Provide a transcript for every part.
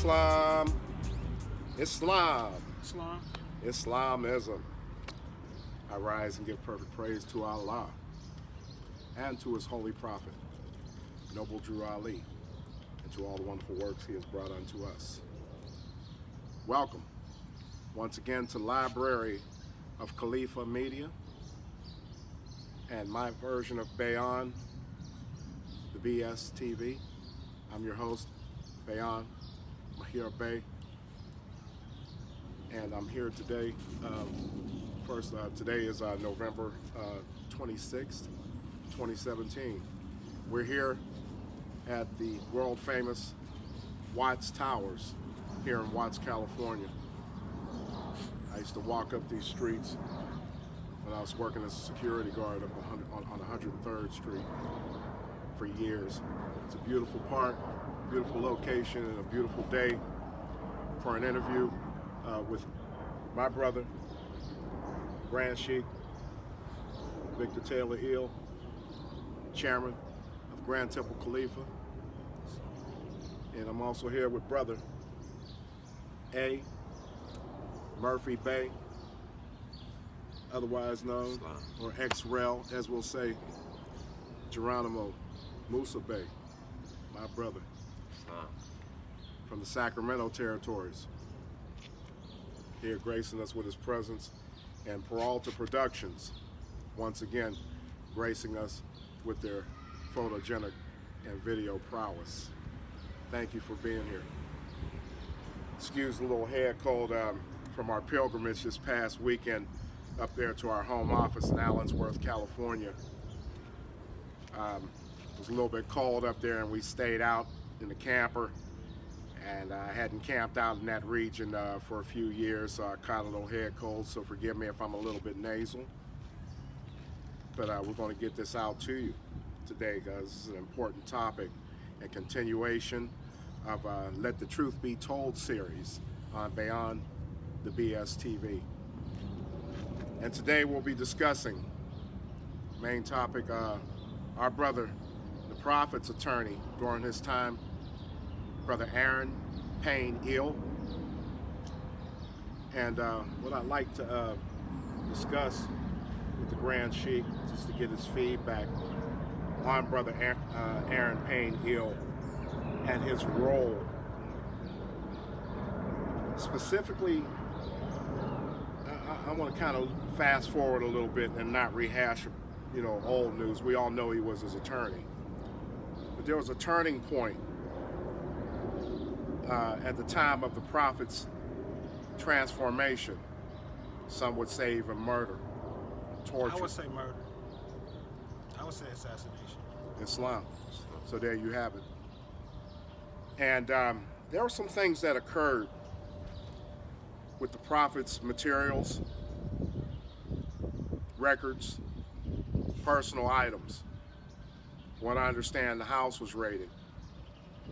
Islam. Islamism. I rise and give perfect praise to Allah and to his holy prophet, Noble Drew Ali, and to all the wonderful works he has brought unto us. Welcome once again to Library of Califa Media and my version of Beyon the BS TV. I'm your host, Beyon Bey, and I'm here today. Today is November 26th, 2017. We're here at the world famous Watts Towers here in Watts, California. I used to walk up these streets when I was working as a security guard up on 103rd Street for years. It's a beautiful park, beautiful location, and a beautiful day for an interview with my brother, Grand Sheikh Victor Taylor Eel, chairman of Grand Temple Khalifa. And I'm also here with brother A. Murphy Bey, otherwise known, or ex-Rel, as we'll say, Geronimo Musa Bey, my brother, from the Sacramento territories, here gracing us with his presence, and Peralta Productions, once again, gracing us with their photogenic and video prowess. Thank you for being here. Excuse the little head cold from our pilgrimage this past weekend up there to our home office in Allensworth, California. It was a little bit cold up there, and we stayed out in the camper, and I hadn't camped out in that region for a few years, so I caught a little head cold, so forgive me if I'm a little bit nasal. But we're going to get this out to you today, because this is an important topic and continuation of Let the Truth Be Told series on Beyon the BS TV. And today we'll be discussing, main topic, our brother, the Prophet's attorney during his time, Brother Aaron Payne Eel. And what I'd like to discuss with the Grand Sheikh, just to get his feedback on Brother Aaron Payne Eel and his role. Specifically, I want to kind of fast forward a little bit and not rehash, old news. We all know he was his attorney. But there was a turning point at the time of the Prophet's transformation. Some would say even murder, torture. I would say murder. I would say assassination. Islam. So there you have it. And there were some things that occurred with the Prophet's materials, records, personal items. What I understand, the house was raided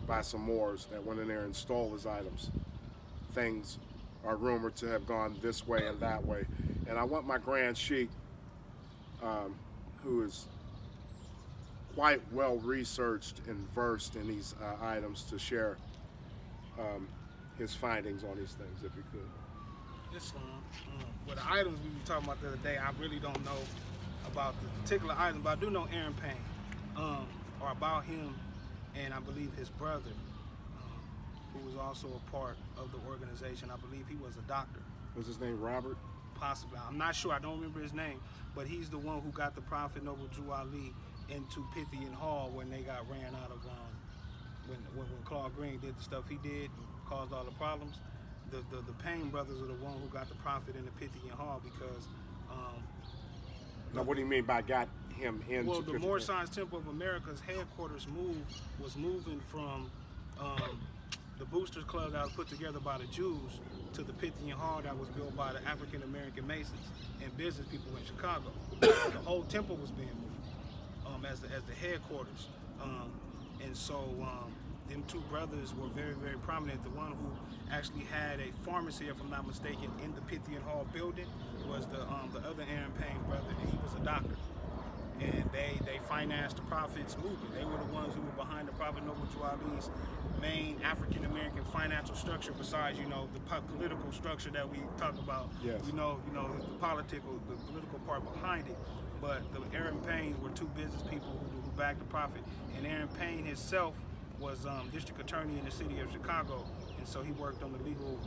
by some Moors that went in there and stole his items. Things are rumored to have gone this way and that way. And I want my Grand Sheikh, who is quite well researched and versed in these items, to share his findings on these things, if you could. Islam. Well, the items we were talking about the other day, I really don't know about the particular items, but I do know Aaron Payne, or about him, and I believe his brother, who was also a part of the organization. I believe he was a doctor. Was his name Robert? Possibly. I'm not sure. I don't remember his name, but he's the one who got the Prophet Noble Drew Ali into Pythian Hall when they got ran out of, when Claude Green did the stuff he did and caused all the problems. The Payne brothers are the one who got the Prophet into Pythian Hall because... now, what do you mean by got him into Well, the Pythian? Moor Science Temple of America's headquarters was moving from the Boosters Club that was put together by the Jews to the Pythian Hall that was built by the African American Masons and business people in Chicago. The whole temple was being moved as the headquarters. And so them two brothers were very, very prominent. The one who actually had a pharmacy, if I'm not mistaken, in the Pythian Hall building was the other Aaron Payne brother, and he was a doctor. and they financed the Prophet's movement. They were the ones who were behind the Prophet Noble Drew Ali's main African American financial structure. Besides, you know, the political structure that we talk about. Yes. You know, the political part behind it. But the Aaron Payne were two business people who backed the Prophet, and Aaron Payne himself was district attorney in the city of Chicago, and so he worked on the legal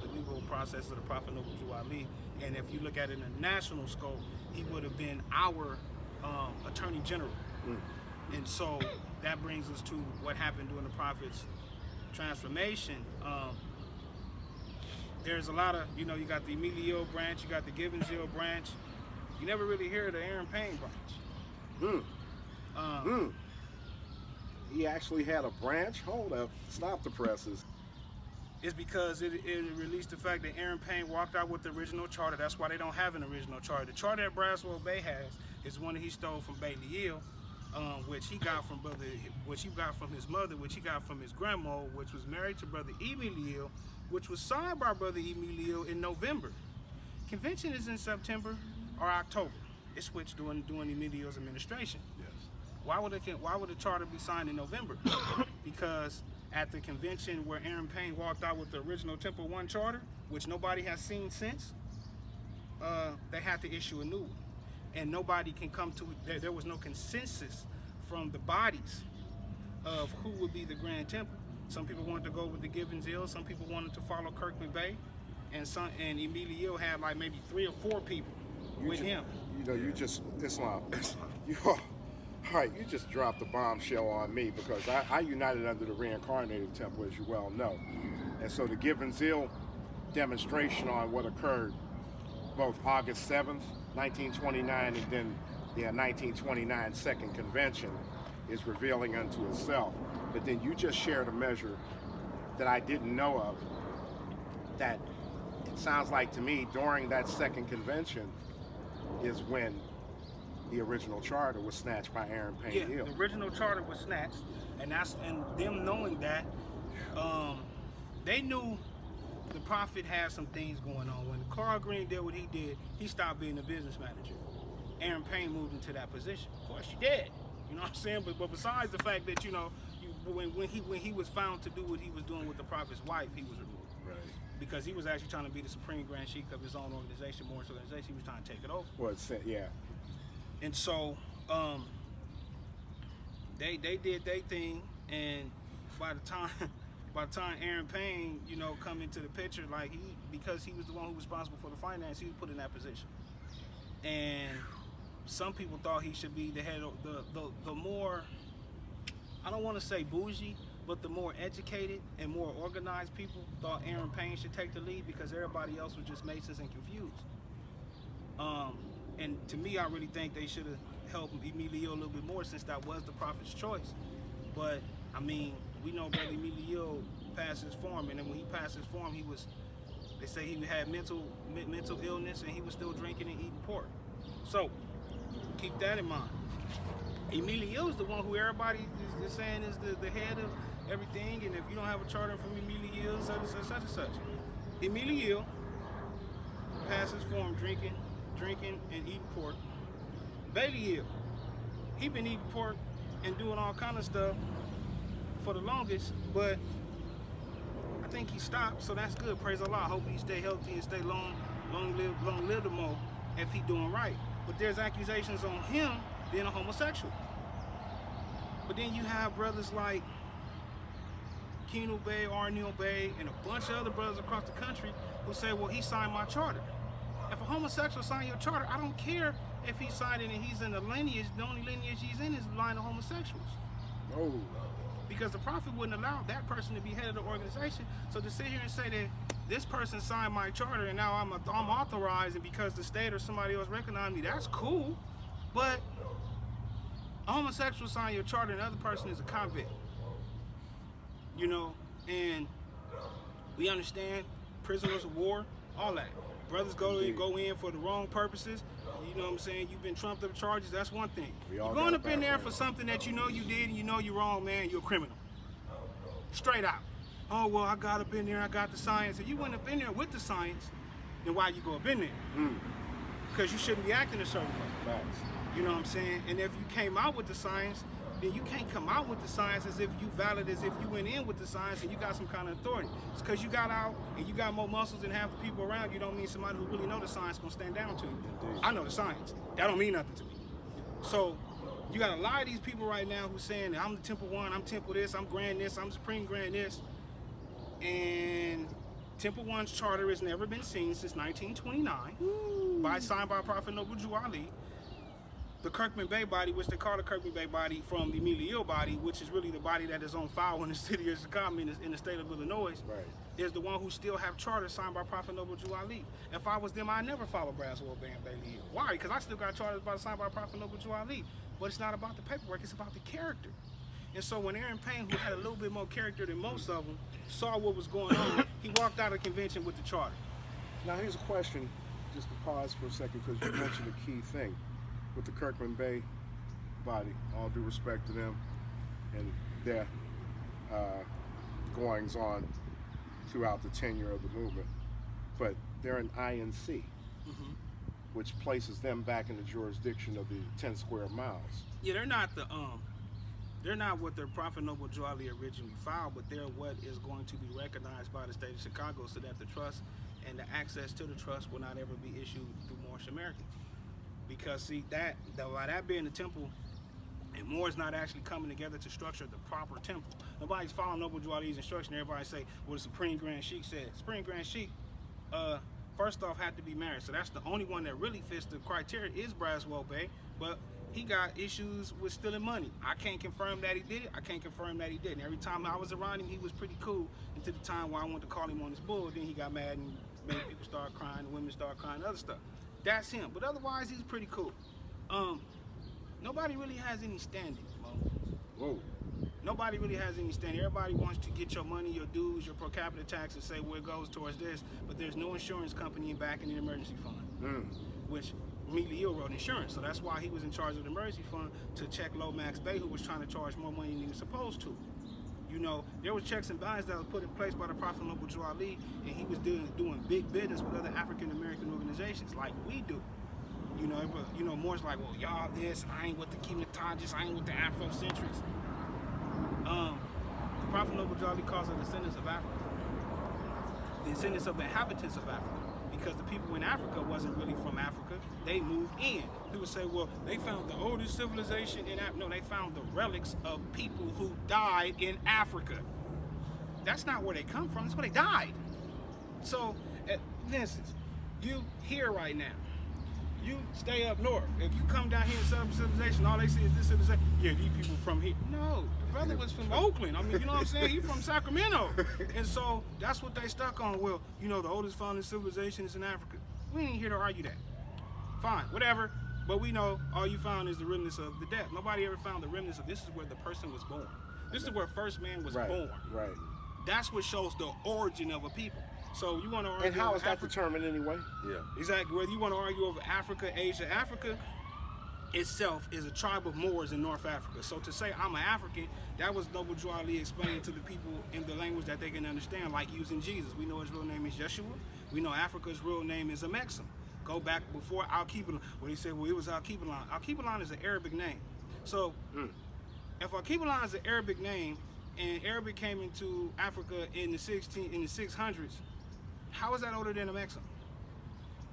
process of the Prophet Noble Drew Ali. And if you look at it in a national scope, he would have been our attorney general. And so that brings us to what happened during the Prophet's transformation. There's a lot of, you know, you got the Emilio branch, you got the Givensville branch. You never really hear of the Aaron Payne branch. He actually had a branch? Hold up, stop the presses. It's because it released the fact that Aaron Payne walked out with the original charter. That's why they don't have an original charter. The charter that Braswell Bey has is one that he stole from Bailey Hill, which he got from his mother, which he got from his grandma, which was married to brother Emilio, which was signed by brother Emilio in November. Convention is in September or October. It switched during Emilio's administration. Yes. Why would the charter be signed in November? Because at the convention where Aaron Payne walked out with the original Temple 1 charter, which nobody has seen since, they had to issue a new one. And nobody can come to it. There was no consensus from the bodies of who would be the Grand Temple. Some people wanted to go with the Givensville, some people wanted to follow Kirkman Bey, and Emilio had like maybe 3 or 4 people with him. You know, you just, Islam. All right, you just dropped the bombshell on me, because I united under the Reincarnated Temple, as you well know. And so the Givensville demonstration on what occurred both August 7th, 1929, and then the 1929 Second Convention is revealing unto itself. But then you just shared a measure that I didn't know of, that it sounds like to me during that Second Convention is when the original charter was snatched by Aaron Payne Hill. The original charter was snatched, and them knowing that, they knew the Prophet had some things going on. When Carl Green did what he did, he stopped being a business manager. Aaron Payne moved into that position. Of course, he did. You know what I'm saying? But besides the fact that, you know, when he was found to do what he was doing with the Prophet's wife, he was removed. Right. Because he was actually trying to be the supreme grand sheik of his own organization, Morris organization. He was trying to take it over. Well, yeah. And so they did their thing, and by the time Aaron Payne, you know, come into the picture, like because he was the one who was responsible for the finance, he was put in that position. And some people thought he should be the head of the more, I don't want to say bougie, but the more educated and more organized people thought Aaron Payne should take the lead, because everybody else was just Masons and confused. And to me, I really think they should have helped Emilio a little bit more, since that was the Prophet's choice. But I mean, we know Brother Emilio passed his form, and then when he passed his form, they say he had mental illness, and he was still drinking and eating pork. So keep that in mind. Emilio is the one who everybody is saying is the head of everything, and if you don't have a charter from Emilio, such and such. Emilio passed his form drinking and eating pork. Bailey Hill, he been eating pork and doing all kind of stuff for the longest, but I think he stopped, so that's good. Praise Allah. I hope he stay healthy and stay long lived more if he doing right. But there's accusations on him being a homosexual. But then you have brothers like Keno Bey, Arnil Bey, and a bunch of other brothers across the country who say, well, he signed my charter. If a homosexual signed your charter, I don't care if he signed it and he's in the lineage. The only lineage he's in is the line of homosexuals. Oh. Because the Prophet wouldn't allow that person to be head of the organization. So to sit here and say that this person signed my charter and now I'm authorized, and because the state or somebody else recognized me, that's cool. But a homosexual signed your charter and the other person is a convict. You know, and we understand prisoners of war, all that. Brothers go in for the wrong purposes. You know what I'm saying? You've been trumped up charges, that's one thing. You're going up in there for something that you know you did and you know you're wrong, man, you're a criminal. Straight out. Oh, well, I got up in there, I got the science. If you went up in there with the science, then why you go up in there? because you shouldn't be acting a certain way. Facts. You know what I'm saying? And if you came out with the science, then you can't come out with the science as if you valid, as if you went in with the science and you got some kind of authority. It's because you got out and you got more muscles than half the people around you don't mean somebody who really know the science gonna stand down to you. Indeed. I know the science. That don't mean nothing to me. So you got a lot of these people right now who's saying that I'm the Temple One, I'm Temple this, I'm Grand this, I'm Supreme Grand this. And Temple One's charter has never been seen since 1929, signed by Prophet Noble Jew Ali. The Kirkman Bey body, which they call the Kirkman Bey body from the Emilio body, which is really the body that is on file in the city of Chicago in the state of Illinois, Right. is the one who still have charters signed by Prophet Noble Jew Ali. If I was them, I'd never follow Braswell, Beyon Bey. Why? Because I still got charters signed by Prophet Noble Jew Ali. But it's not about the paperwork, it's about the character. And so when Aaron Payne, who had a little bit more character than most of them, saw what was going on, he walked out of convention with the charter. Now here's a question, just to pause for a second, because you mentioned a key thing with the Kirkman Bey body. All due respect to them and their goings on throughout the tenure of the movement, but they're an INC, which places them back in the jurisdiction of the 10 square miles. Yeah, they're not what their Prophet Noble Jew Ali originally filed, but they're what is going to be recognized by the state of Chicago, so that the trust and the access to the trust will not ever be issued through Moorish Americans. Because see, by that being the temple, and Moors not actually coming together to structure the proper temple. Nobody's following Noble Jew Ali's instruction. Everybody say, well, the Supreme Grand Sheikh said. Supreme Grand Sheikh, first off, had to be married. So that's the only one that really fits the criteria is Braswell Bey, but he got issues with stealing money. I can't confirm that he did it. I can't confirm that he didn't. Every time I was around him, he was pretty cool until the time where I went to call him on his bull. Then he got mad and made people start crying, the women start crying, other stuff. That's him. But otherwise, he's pretty cool. Nobody really has any standing, Mo. Whoa. Nobody really has any standing. Everybody wants to get your money, your dues, your per capita tax, and say, well, it goes towards this, but there's no insurance company backing the emergency fund, which Emilio wrote insurance. So that's why he was in charge of the emergency fund, to check Lomax Bey, who was trying to charge more money than he was supposed to. You know, there was checks and balances that was put in place by the Prophet Noble Jew Ali, and he was doing big business with other African American organizations like we do. You know, Moore's like, well, y'all this, I ain't with the Kimitajas, I ain't with the Afrocentrics. The Prophet Noble Jew Ali calls us descendants of Africa, the descendants of the inhabitants of Africa, because the people in Africa wasn't really from Africa. They moved in. People say, well, they found the oldest civilization in Africa. No, they found the relics of people who died in Africa. That's not where they come from. That's where they died. So, for instance, you here right now. You stay up north. If you come down here in Southern Civilization, all they see is this civilization. Yeah, these people from here. No, the brother was from Oakland. I mean, you know what I'm saying? He's from Sacramento. And so that's what they stuck on. Well, you know, the oldest founding civilization is in Africa. We ain't here to argue that. Fine, whatever. But we know all you found is the remnants of the dead. Nobody ever found the remnants of this is where the person was born. This is where first man was born. Right. That's what shows the origin of a people. So you want to argue And how is that Africa? determined anyway? Yeah. Exactly. Whether you want to argue over Africa, Asia, Africa itself is a tribe of Moors in North Africa. So to say I'm an African, that was Noble Jew Ali explaining to the people in the language that they can understand, like using Jesus. We know his real name is Yeshua. We know Africa's real name is Amexem. Go back before Al-Qibalan, where he said, well, it was Al-Qibalan. Al-Qibalan is an Arabic name. So if Al-Qibalan is an Arabic name, and Arabic came into Africa in the 600s, how is that older than Amexem?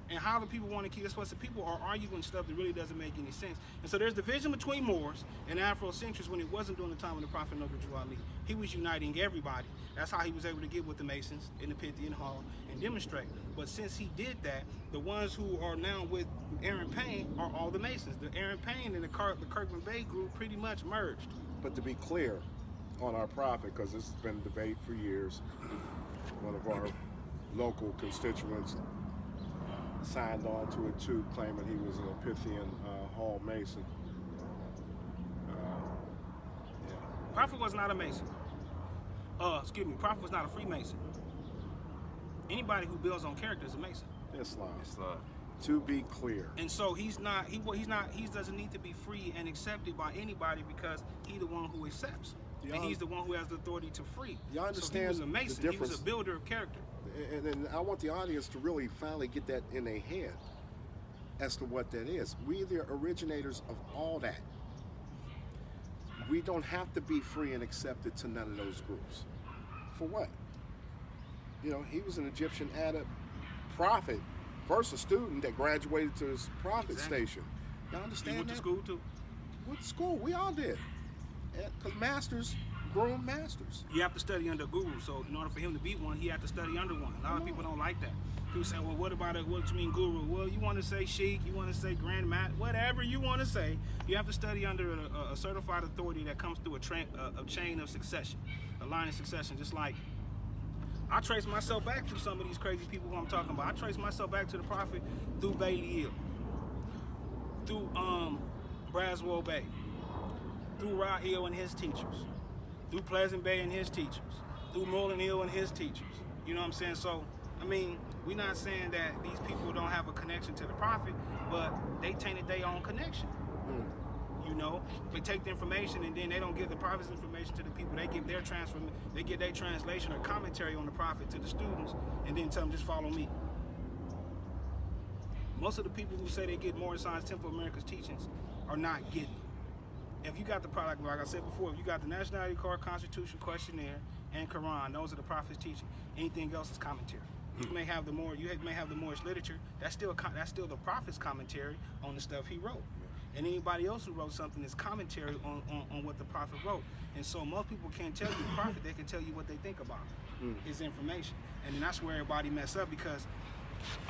And how do people want to keep, that's what the people are arguing stuff that really doesn't make any sense. And so there's division between Moors and Afrocentrics when it wasn't during the time of the Prophet Noble Jew Ali. He was uniting everybody. That's how he was able to get with the Masons in the Pythian Hall and demonstrate. But since he did that, the ones who are now with Aaron Payne are all the Masons. The Aaron Payne and the Kirkman Bey group pretty much merged. But to be clear on our prophet, because this has been a debate for years, one of our local constituents signed on to it too, claiming he was an Pythian Hall Mason. Prophet was not a Mason. Prophet was not a Freemason. Anybody who builds on character is a Mason. Islam. To be clear. And so he doesn't need to be free and accepted by anybody because he's the one who accepts. And he's the one who has the authority to free. Y'all understand so he was a Mason. the He was difference? a builder of character. And I want the audience to really finally get that in their head. as to what that is. We're the originators of all that. We don't have to be free and accepted to none of those groups. For what? You know, he was an Egyptian Arab prophet, first a student that graduated to his prophet station. Y'all understand He went that? to school too. Went to school. We all did. Because masters groom masters. You have to study under a guru. So in order for him to be one, he had to study under one. A lot of people don't like that. People say, well, what about it? What do you mean guru? Well, you want to say sheikh, you want to say grand mat, whatever you want to say. You have to study under a certified authority that comes through a chain of succession, a line of succession. Just like I trace myself back to some of these crazy people who I'm talking about. I trace myself back to the prophet through Belial, through Braswell Bey, through Ra'il and his teachers, through Pleasant Bey and his teachers, through Moreland Hill and his teachers. You know what I'm saying? So, I mean, we're not saying that these people don't have a connection to the prophet, but they tainted their own connection. You know, they take the information and then they don't give the prophet's information to the people. They give their translation or commentary on the prophet to the students, and then tell them just follow me. Most of the people who say they get Moorish Science Temple of America's teachings are not getting them. If you got the product, like I said before, if you got the nationality card, constitution, questionnaire, and Quran, those are the prophet's teaching. Anything else is commentary. You may have the Moorish literature. That's still the prophet's commentary on the stuff he wrote. And anybody else who wrote something is commentary on what the prophet wrote. And so most people can't tell you the prophet, they can tell you what they think about his information. And then that's where everybody mess up, because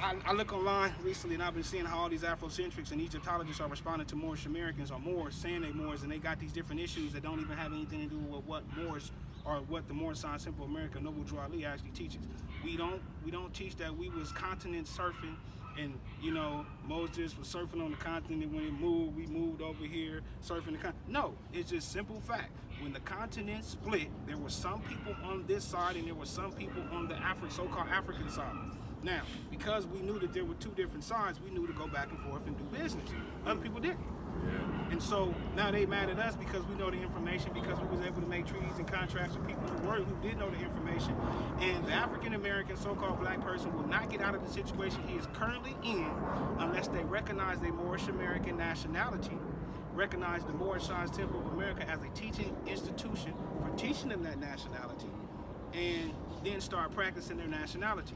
I look online recently and I've been seeing how all these Afrocentrics and Egyptologists are responding to Moorish Americans or Moors, saying they Moors, and they got these different issues that don't even have anything to do with what Moors or what the Moorish Science Temple of America, Noble Drew Ali, actually teaches. We don't teach that we was continent surfing. And, you know, Moses was surfing on the continent, and when it moved, we moved over here, surfing the continent. No, it's just simple fact. When the continent split, there were some people on this side and there were some people on the so-called African side. Now, because we knew that there were two different sides, we knew to go back and forth and do business. Other people didn't. Yeah. And so now they mad at us because we know the information, because we was able to make treaties and contracts with people who did know the information. And the African American so-called black person will not get out of the situation he is currently in unless they recognize their Moorish American nationality, recognize the Moorish Science Temple of America as a teaching institution for teaching them that nationality, and then start practicing their nationality.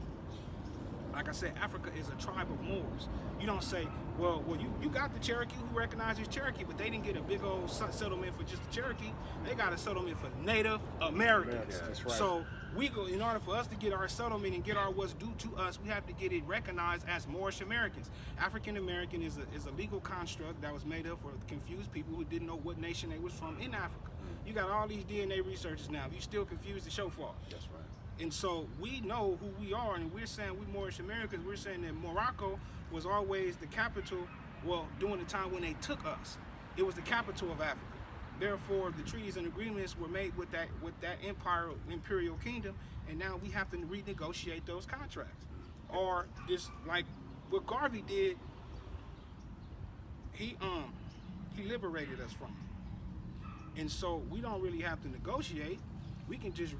Like I said, Africa is a tribe of Moors. You don't say, well, you got the Cherokee who recognizes Cherokee, but they didn't get a big old settlement for just the Cherokee. They got a settlement for Native Americans. Yeah, that's right. So in order for us to get our settlement and get our what's due to us, we have to get it recognized as Moorish Americans. African American is a legal construct that was made up for confused people who didn't know what nation they was from in Africa. You got all these DNA researchers now. If you still confused, the show fault. That's right. And so we know who we are, and we're saying we're Moorish Americans. We're saying that Morocco was always the capital, well, during the time when they took us. It was the capital of Africa. Therefore, the treaties and agreements were made with that imperial kingdom, and now we have to renegotiate those contracts. Or just like what Garvey did, he liberated us from it. And so we don't really have to negotiate. We can just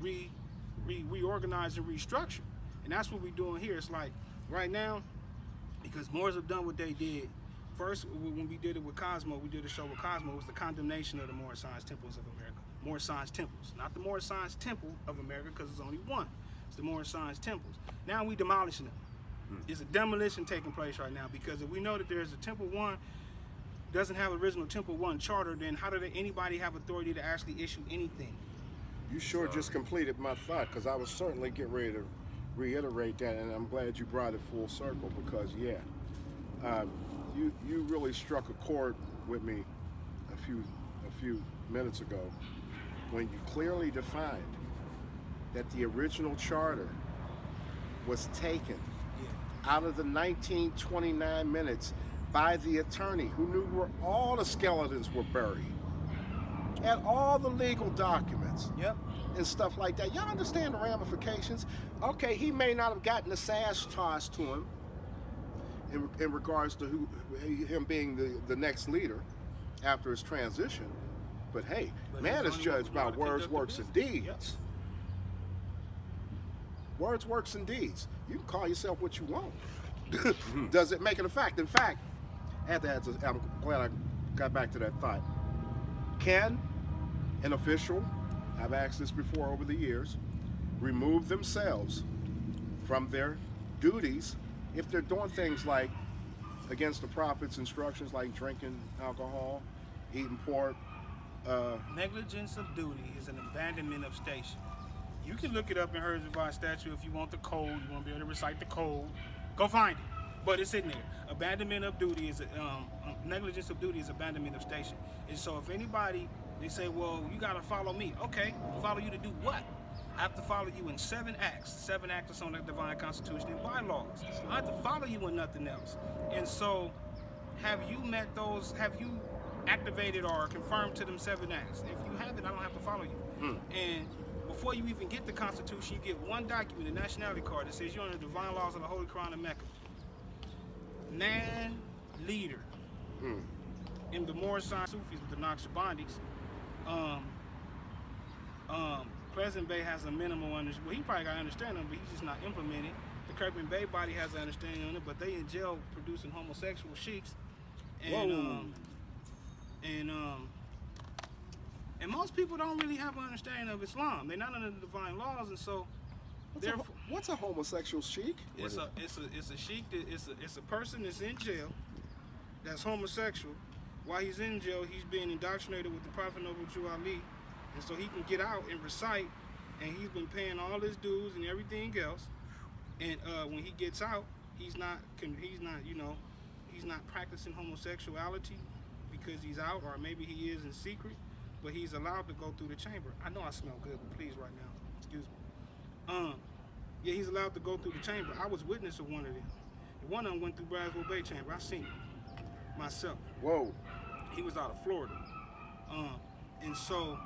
reorganize and restructure. And that's what we're doing here. It's like right now, because Moors have done what they did. First, when we did it with Cosmo, we did a show with Cosmo, it was the condemnation of the Moorish Science Temples of America. Moorish Science Temples. Not the Moorish Science Temple of America, because there's only one. It's the Moorish Science Temples. Now we demolishing them. There's a demolition taking place right now, because if we know that there's a Temple 1 doesn't have original Temple 1 charter, then how did anybody have authority to actually issue anything? You sure just completed my thought, because I was certainly getting ready to reiterate that, and I'm glad you brought it full circle, because you really struck a chord with me a few minutes ago when you clearly defined that the original charter was taken out of the 1929 minutes by the attorney who knew where all the skeletons were buried, had all the legal documents. Yep. And stuff like that. Y'all understand the ramifications? Okay, he may not have gotten the sash tossed to him in regards to him being the next leader after his transition, but hey, man is judged by words, works, and deeds. Yep. Words, works, and deeds. You can call yourself what you want. Does it make it a fact? In fact, I had to add this, I'm glad I got back to that thought. Can an official, I've asked this before over the years, remove themselves from their duties if they're doing things like against the prophet's instructions, like drinking alcohol, eating pork? Negligence of duty is an abandonment of station. You can look it up in Herds Revised Statute if you want the code. You want to be able to recite the code. Go find it. But it's in there. Abandonment of duty is negligence of duty is abandonment of station. And so if anybody, they say, well, you got to follow me. Okay, follow you to do what? I have to follow you in 7 acts. 7 acts on the divine constitution and bylaws. I have to follow you in nothing else. And so have you met those, have you activated or confirmed to them 7 acts? If you haven't, I don't have to follow you. And before you even get the Constitution, you get one document, a nationality card, that says you're under the divine laws of the Holy Quran of Mecca. Man, leader. In the Moorish Sufis with the Naqshbandis, President Bey has a minimal understanding. Well, he probably got understanding, but he's just not implementing. The Kirkman Bey body has an understanding on it, but they in jail producing homosexual sheiks. And most people don't really have an understanding of Islam. They're not under the divine laws, and so what's a homosexual sheik? It's a sheik. It's a person that's in jail that's homosexual. While he's in jail, he's being indoctrinated with the Prophet Noble Jew Ali, and so he can get out and recite. And he's been paying all his dues and everything else. And when he gets out, he's not practicing homosexuality because he's out, or maybe he is in secret. But he's allowed to go through the chamber. I know I smell good, but please right now, excuse me. Yeah, he's allowed to go through the chamber. I was witness of one of them. One of them went through Beyon Bey chamber. I seen it myself. Whoa. He was out of Florida. And so.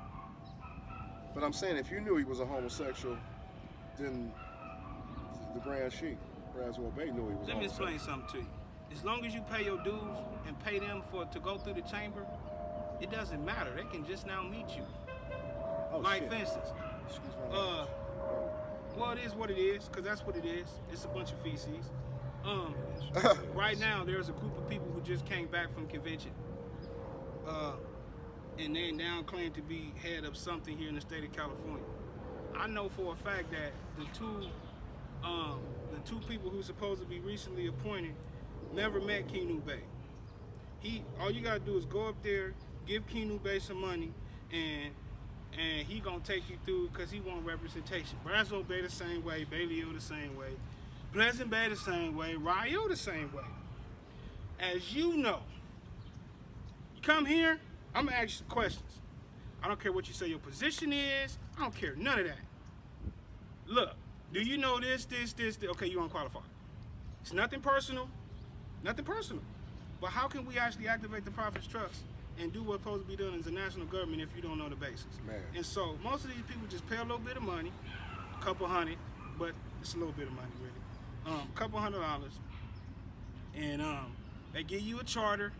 But I'm saying, if you knew he was a homosexual, then the Grand Sheik, Beyon Bey, knew he was. Let me explain something to you. As long as you pay your dues and pay them to go through the chamber, it doesn't matter. They can just now meet you. Oh, like, shit. for instance, Excuse me. well, it is what it is, because that's what it is. It's a bunch of feces. Right now, there's a group of people who just came back from convention. And they now claim to be head of something here in the state of California. I know for a fact that the two people who supposed to be recently appointed never met Beyon Bey. All you gotta do is go up there, give Beyon Bey some money, and he gonna take you through, because he want representation. Beyon Bey the same way, Bailey the same way, Pleasant Bay the same way, Ryu the same way. As you know, you come here, I'm gonna ask you some questions. I don't care what you say your position is. I don't care none of that. Look, do you know this? Okay, you unqualified. It's nothing personal. Nothing personal. But how can we actually activate the Prophet's trust and do what's supposed to be done as a national government if you don't know the basics? Man. And so most of these people just pay a little bit of money, a couple $100, but it's a little bit of money really, a couple $100, and they give you a charter,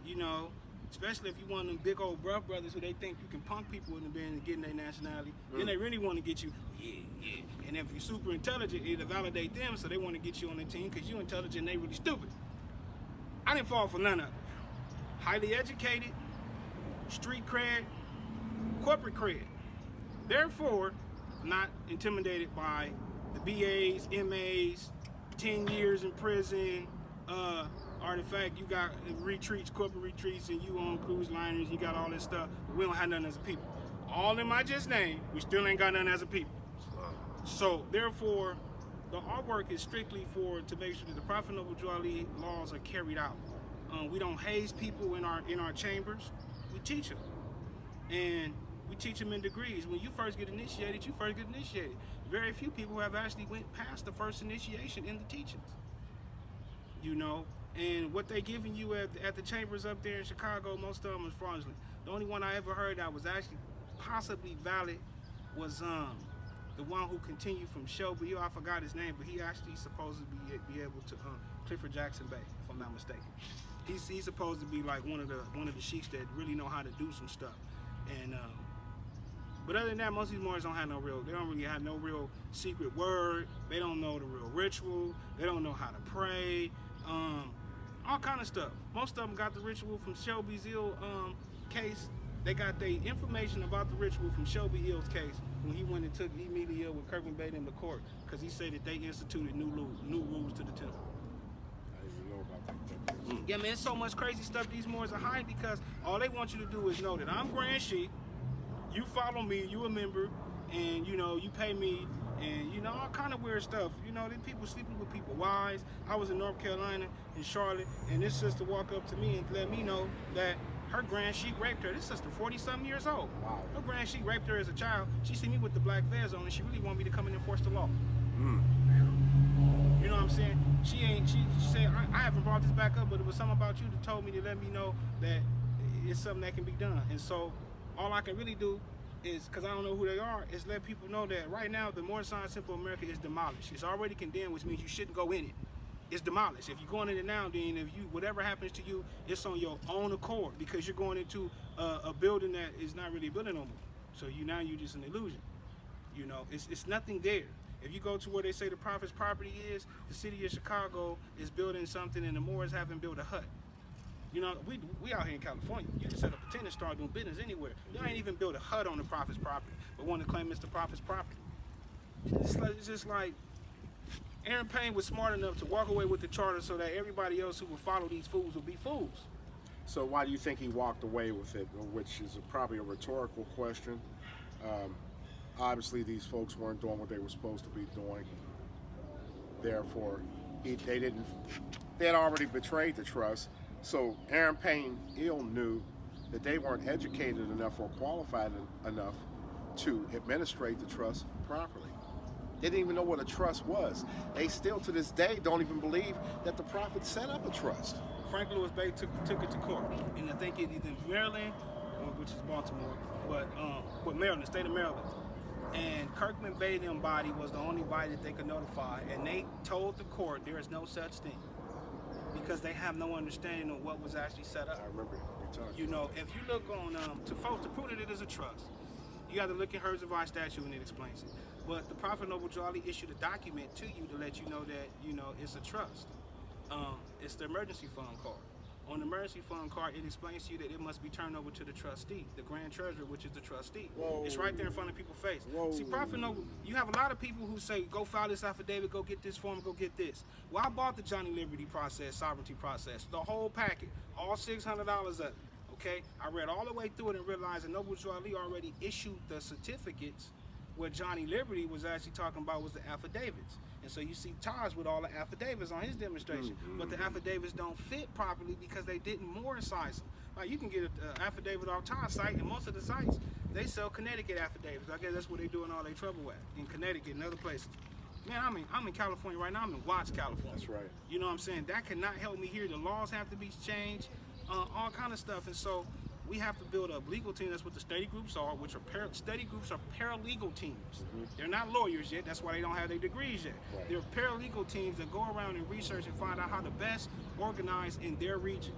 you know, especially if you one of them big old bruh brothers who they think you can punk people with and getting their nationality. Then they really want to get you, yeah. And if you're super intelligent, it'll validate them, so they want to get you on their team because you're intelligent and they really stupid. I didn't fall for none of it. Highly educated, street cred, corporate cred. Therefore, not intimidated by the BAs, MAs, 10 years in prison, or the fact you got retreats, corporate retreats, and you on cruise liners, you got all this stuff. We don't have nothing as a people. All in my just name, we still ain't got nothing as a people. So therefore, our work is strictly to make sure that the Prophet Noble Jew Ali laws are carried out. We don't haze people in our chambers. We teach them, and we teach them in degrees. When you first get initiated, you first get initiated. Very few people have actually went past the first initiation in the teachings. You know, and what they giving you at the chambers up there in Chicago, most of them is fraudulent. The only one I ever heard that was actually possibly valid was the one who continued from Shelby. I forgot his name, but he actually supposed to be able to Clifford Jackson Bey, if I'm not mistaken. He's supposed to be like one of the sheiks that really know how to do some stuff. And but other than that, most of these Moors don't really have no real secret word. They don't know the real ritual. They don't know how to pray. all kind of stuff. Most of them got the ritual from Shelby Zeal case. They got their information about the ritual from Shelby Hill's case when he went and took Emilia Hill with Kirkman Bey in the court because he said that they instituted new rules to the temple. I didn't even know about that. Yeah, man, it's so much crazy stuff these Moors are hiding because all they want you to do is know that I'm Grand Sheik, you follow me, you a member, and you know, you pay me, and you know, all kind of weird stuff. You know, these people sleeping with people wives. I was in North Carolina, in Charlotte, and this sister walked up to me and let me know that her Grand Sheik raped her. This sister 40-something years old. Wow. Her Grand Sheik raped her as a child. She see me with the black fez on and she really want me to come in and enforce the law. You know what I'm saying? She said, I haven't brought this back up, but it was something about you that told me to let me know that it's something that can be done. And so all I can really do is, because I don't know who they are, is let people know that right now the Moorish Science Temple of America is demolished. It's already condemned, which means you shouldn't go in it. It's demolished. If you're going in it now, then if you whatever happens to you, it's on your own accord because you're going into a building that is not really a building no more. So you're just an illusion. You know, it's nothing there. If you go to where they say the Prophet's property is, the city of Chicago is building something and the Moors haven't built a hut. You know, we out here in California. You can set up a tent and start doing business anywhere. Y'all ain't even built a hut on the Prophet's property, but want to claim it's the Prophet's property. It's just like Aaron Payne was smart enough to walk away with the charter so that everybody else who would follow these fools would be fools. So why do you think he walked away with it, which is probably a rhetorical question? Obviously, these folks weren't doing what they were supposed to be doing. Therefore, they had already betrayed the trust. So Aaron Payne knew that they weren't educated enough or qualified enough to administrate the trust properly. They didn't even know what a trust was. They still, to this day, don't even believe that the Prophet set up a trust. Frank Louis Bey took it to court, and I think it is in Maryland, which is Baltimore, but Maryland, state of Maryland. And Kirkman Bey body was the only body that they could notify, and they told the court there is no such thing because they have no understanding of what was actually set up. I remember you talking. You know, if you look on to prove that it is a trust, you got to look at Herds of Ice statute and it explains it. But the Prophet Noble Drew Ali issued a document to you to let you know that, you know, it's a trust. It's the emergency fund card. On the emergency fund card, it explains to you that it must be turned over to the trustee, the grand treasurer, which is the trustee. Whoa. It's right there in front of people's face. Whoa. See, Prophet Noble, you have a lot of people who say, go file this affidavit, go get this form, go get this. Well, I bought the Johnny Liberty process, sovereignty process, the whole packet, all $600 of it, okay? I read all the way through it and realized that Noble Drew Ali already issued the certificates. What Johnny Liberty was actually talking about was the affidavits. And so you see Taj with all the affidavits on his demonstration, but the affidavits don't fit properly because they didn't Moorsize them. Like you can get an affidavit off Taj's site, and most of the sites, they sell Connecticut affidavits. I guess that's where they're doing all their trouble at, in Connecticut and other places. Man, I'm in California right now, I'm in Watts, California. That's right. You know what I'm saying? That cannot help me here. The laws have to be changed, all kind of stuff. And so we have to build a legal team. That's what the study groups are, which are study groups are paralegal teams. They're not lawyers yet. That's why they don't have their degrees yet. Right. They're paralegal teams that go around and research and find out how to best organize in their region.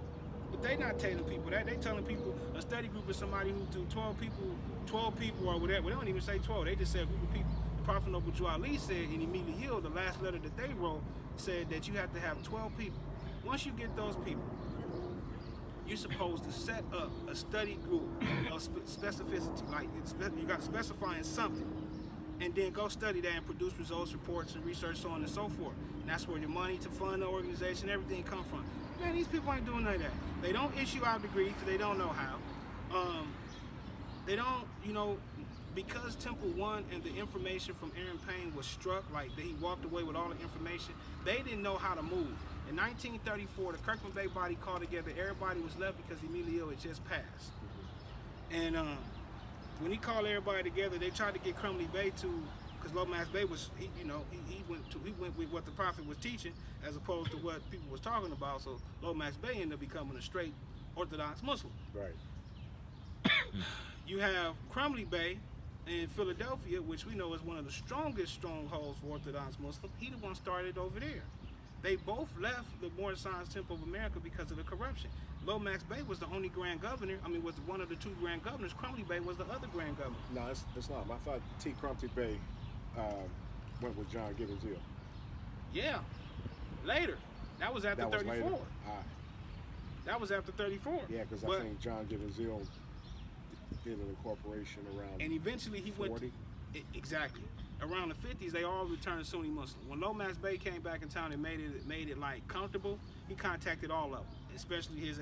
But they're not telling people that. They're telling people a study group is somebody who do 12 people or whatever. They don't even say 12. They just say a group of people. The Prophet Noble Drew Ali said in Emilia Hill, the last letter that they wrote said that you have to have 12 people. Once you get those people, you're supposed to set up a study group of specificity, like you got to specify in something, and then go study that and produce results, reports, and research, so on and so forth. And that's where your money to fund the organization, everything come from. Man, these people ain't doing none of that. They don't issue out degrees because they don't know how. They don't, you know, because Temple One and the information from Aaron Payne was struck, like he walked away with all the information, they didn't know how to move. In 1934, the Kirkman Bey body called together. Everybody was left because Emilia Hill had just passed. And when he called everybody together, they tried to get Crumley Bey to, because Lomax Bey was, he went with what the Prophet was teaching as opposed to what people was talking about. So Lomax Bey ended up becoming a straight Orthodox Muslim. Right. You have Crumley Bey in Philadelphia, which we know is one of the strongest strongholds for Orthodox Muslims. He the one started over there. They both left the Moorish Science Temple of America because of the corruption. Lomax Bey was the only grand governor. I mean, was one of the two grand governors. Crumley Bey was the other grand governor. No, it's not. I thought T. Crumpty Bey went with John Gibbons Hill. Yeah, later. That was after 34. That was after 34. Yeah, because I think John Gibbons Hill did an incorporation around. And eventually he 40. went to, exactly. Around the 50s, they all returned Sunni Muslim. When Lomax Bey came back in town and made it like comfortable, he contacted all of them, especially his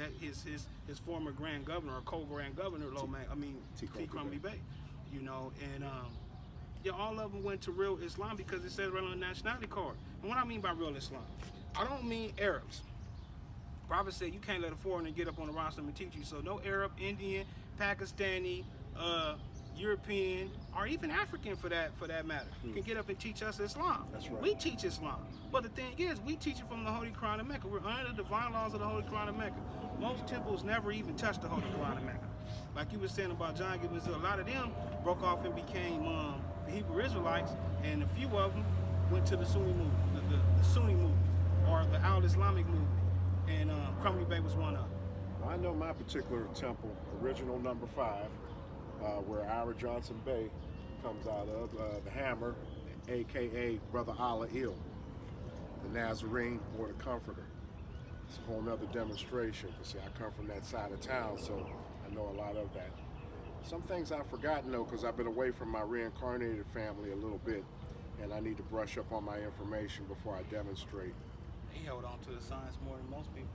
former grand governor or co-grand governor T. Crumbly Bey, you know, and yeah, all of them went to real Islam because it says right on the nationality card. And what I mean by real Islam, I don't mean Arabs. Prophet said you can't let a foreigner get up on the roster and teach you. So no Arab, Indian, Pakistani, European, or even African for that matter, can get up and teach us Islam. That's right. We teach Islam. But the thing is, we teach it from the Holy Quran of Mecca. We're under the divine laws of the Holy Quran of Mecca. Most temples never even touched the Holy Quran of Mecca. Like you were saying about John Gibbons Hill, a lot of them broke off and became the Hebrew Israelites, and a few of them went to the Sunni movement, the Sunni movement, or the Al-Islamic movement, and Crumbly Bey was one of them. Well, I know my particular temple, original number 5, where Ira Johnson Bey comes out of, the Hammer, aka Brother Allah Il, the Nazarene or the Comforter. It's a whole nother demonstration. You see, I come from that side of town, so I know a lot of that. Some things I've forgotten though, because I've been away from my reincarnated family a little bit, and I need to brush up on my information before I demonstrate. He held on to the science more than most people.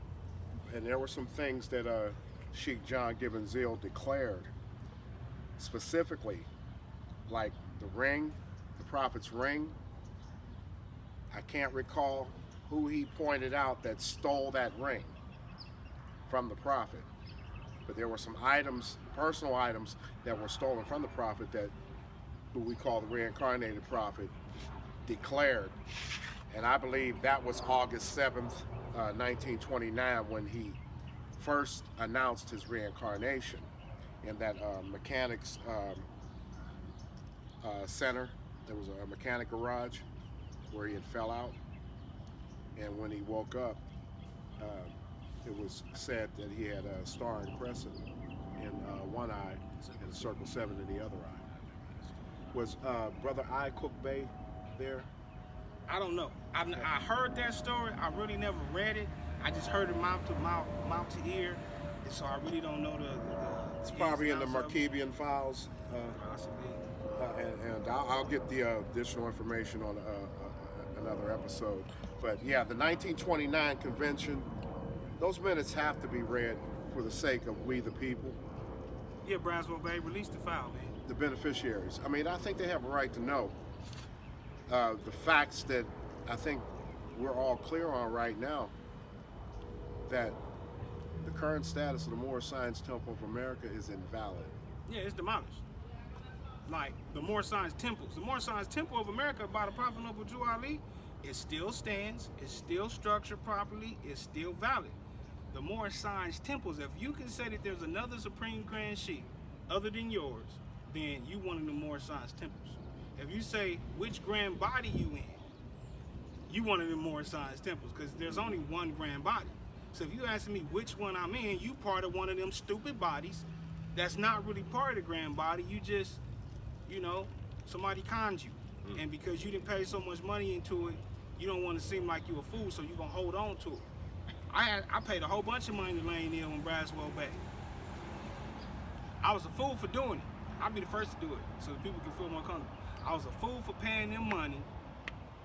And there were some things that Sheikh John Gibbons Hill declared, specifically, like the ring, the Prophet's ring. I can't recall who he pointed out that stole that ring from the Prophet, but there were some items, personal items, that were stolen from the Prophet that, who we call the reincarnated Prophet, declared. And I believe that was August 7th, 1929, when he first announced his reincarnation in that mechanics center. There was a mechanic garage where he had fell out, and when he woke up, it was said that he had a star and crescent in one eye and a circle 7 in the other eye. Was Brother I Cook Bey there? I don't know. I heard that story. I really never read it. I just heard it mouth to ear, and so I really don't know the it's probably in the Markebian files. Possibly. And I'll get the additional information on another episode. But yeah, the 1929 convention, those minutes have to be read for the sake of we the people. Yeah, Braswell Bey, release the file, man. The beneficiaries. I mean, I think they have a right to know the facts that I think we're all clear on right now, that the current status of the Moorish Science Temple of America is invalid. Yeah, it's demolished. Like the Moorish Science Temples. The Moorish Science Temple of America by the Prophet Noble Jew Ali, it still stands, it's still structured properly, it's still valid. The Moorish Science Temples, if you can say that there's another Supreme Grand Sheikh other than yours, then you one of the Moorish Science Temples. If you say which grand body you in, you one of the Moorish Science Temples, because there's only one grand body. So if you asking me which one I'm in, you part of one of them stupid bodies that's not really part of the grand body. You just, you know, somebody conned you. And because you didn't pay so much money into it, you don't want to seem like you a fool, so you're going to hold on to it. I paid a whole bunch of money to Lane Hill and Braswell Bey. I was a fool for doing it. I'll be the first to do it so that people can feel more comfortable. I was a fool for paying them money,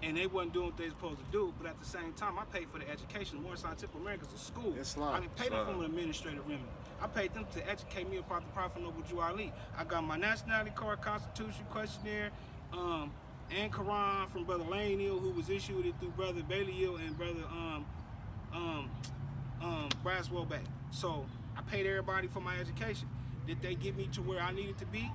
and they wasn't doing what they supposed to do, but at the same time, I paid for the education. Moorish Science Temple America is a school. Islam. I didn't pay them from an administrative remedy. I paid them to educate me about the Prophet Noble Jew Ali. I got my nationality card, Constitution questionnaire, and Quran from Brother Lane Hill, who was issued it through Brother Bailey Hill and Brother Braswell Bey. So I paid everybody for my education. Did they get me to where I needed to be?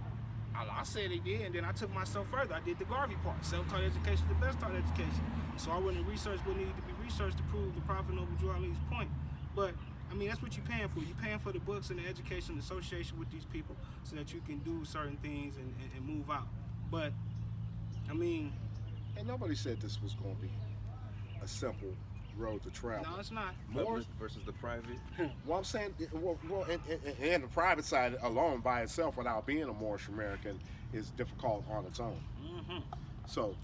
I said they did, and then I took myself further. I did the Garvey part. Self-taught education, the best taught education. So I went and researched what needed to be researched to prove the Prophet Noble Jew Ali's point. But I mean, that's what you're paying for. You're paying for the books and the education association with these people so that you can do certain things and move out. But I mean, and nobody said this was going to be a simple road to travel. No, it's not. Public versus the private. Well, I'm saying, and the private side alone by itself, without being a Moorish American, is difficult on its own. So,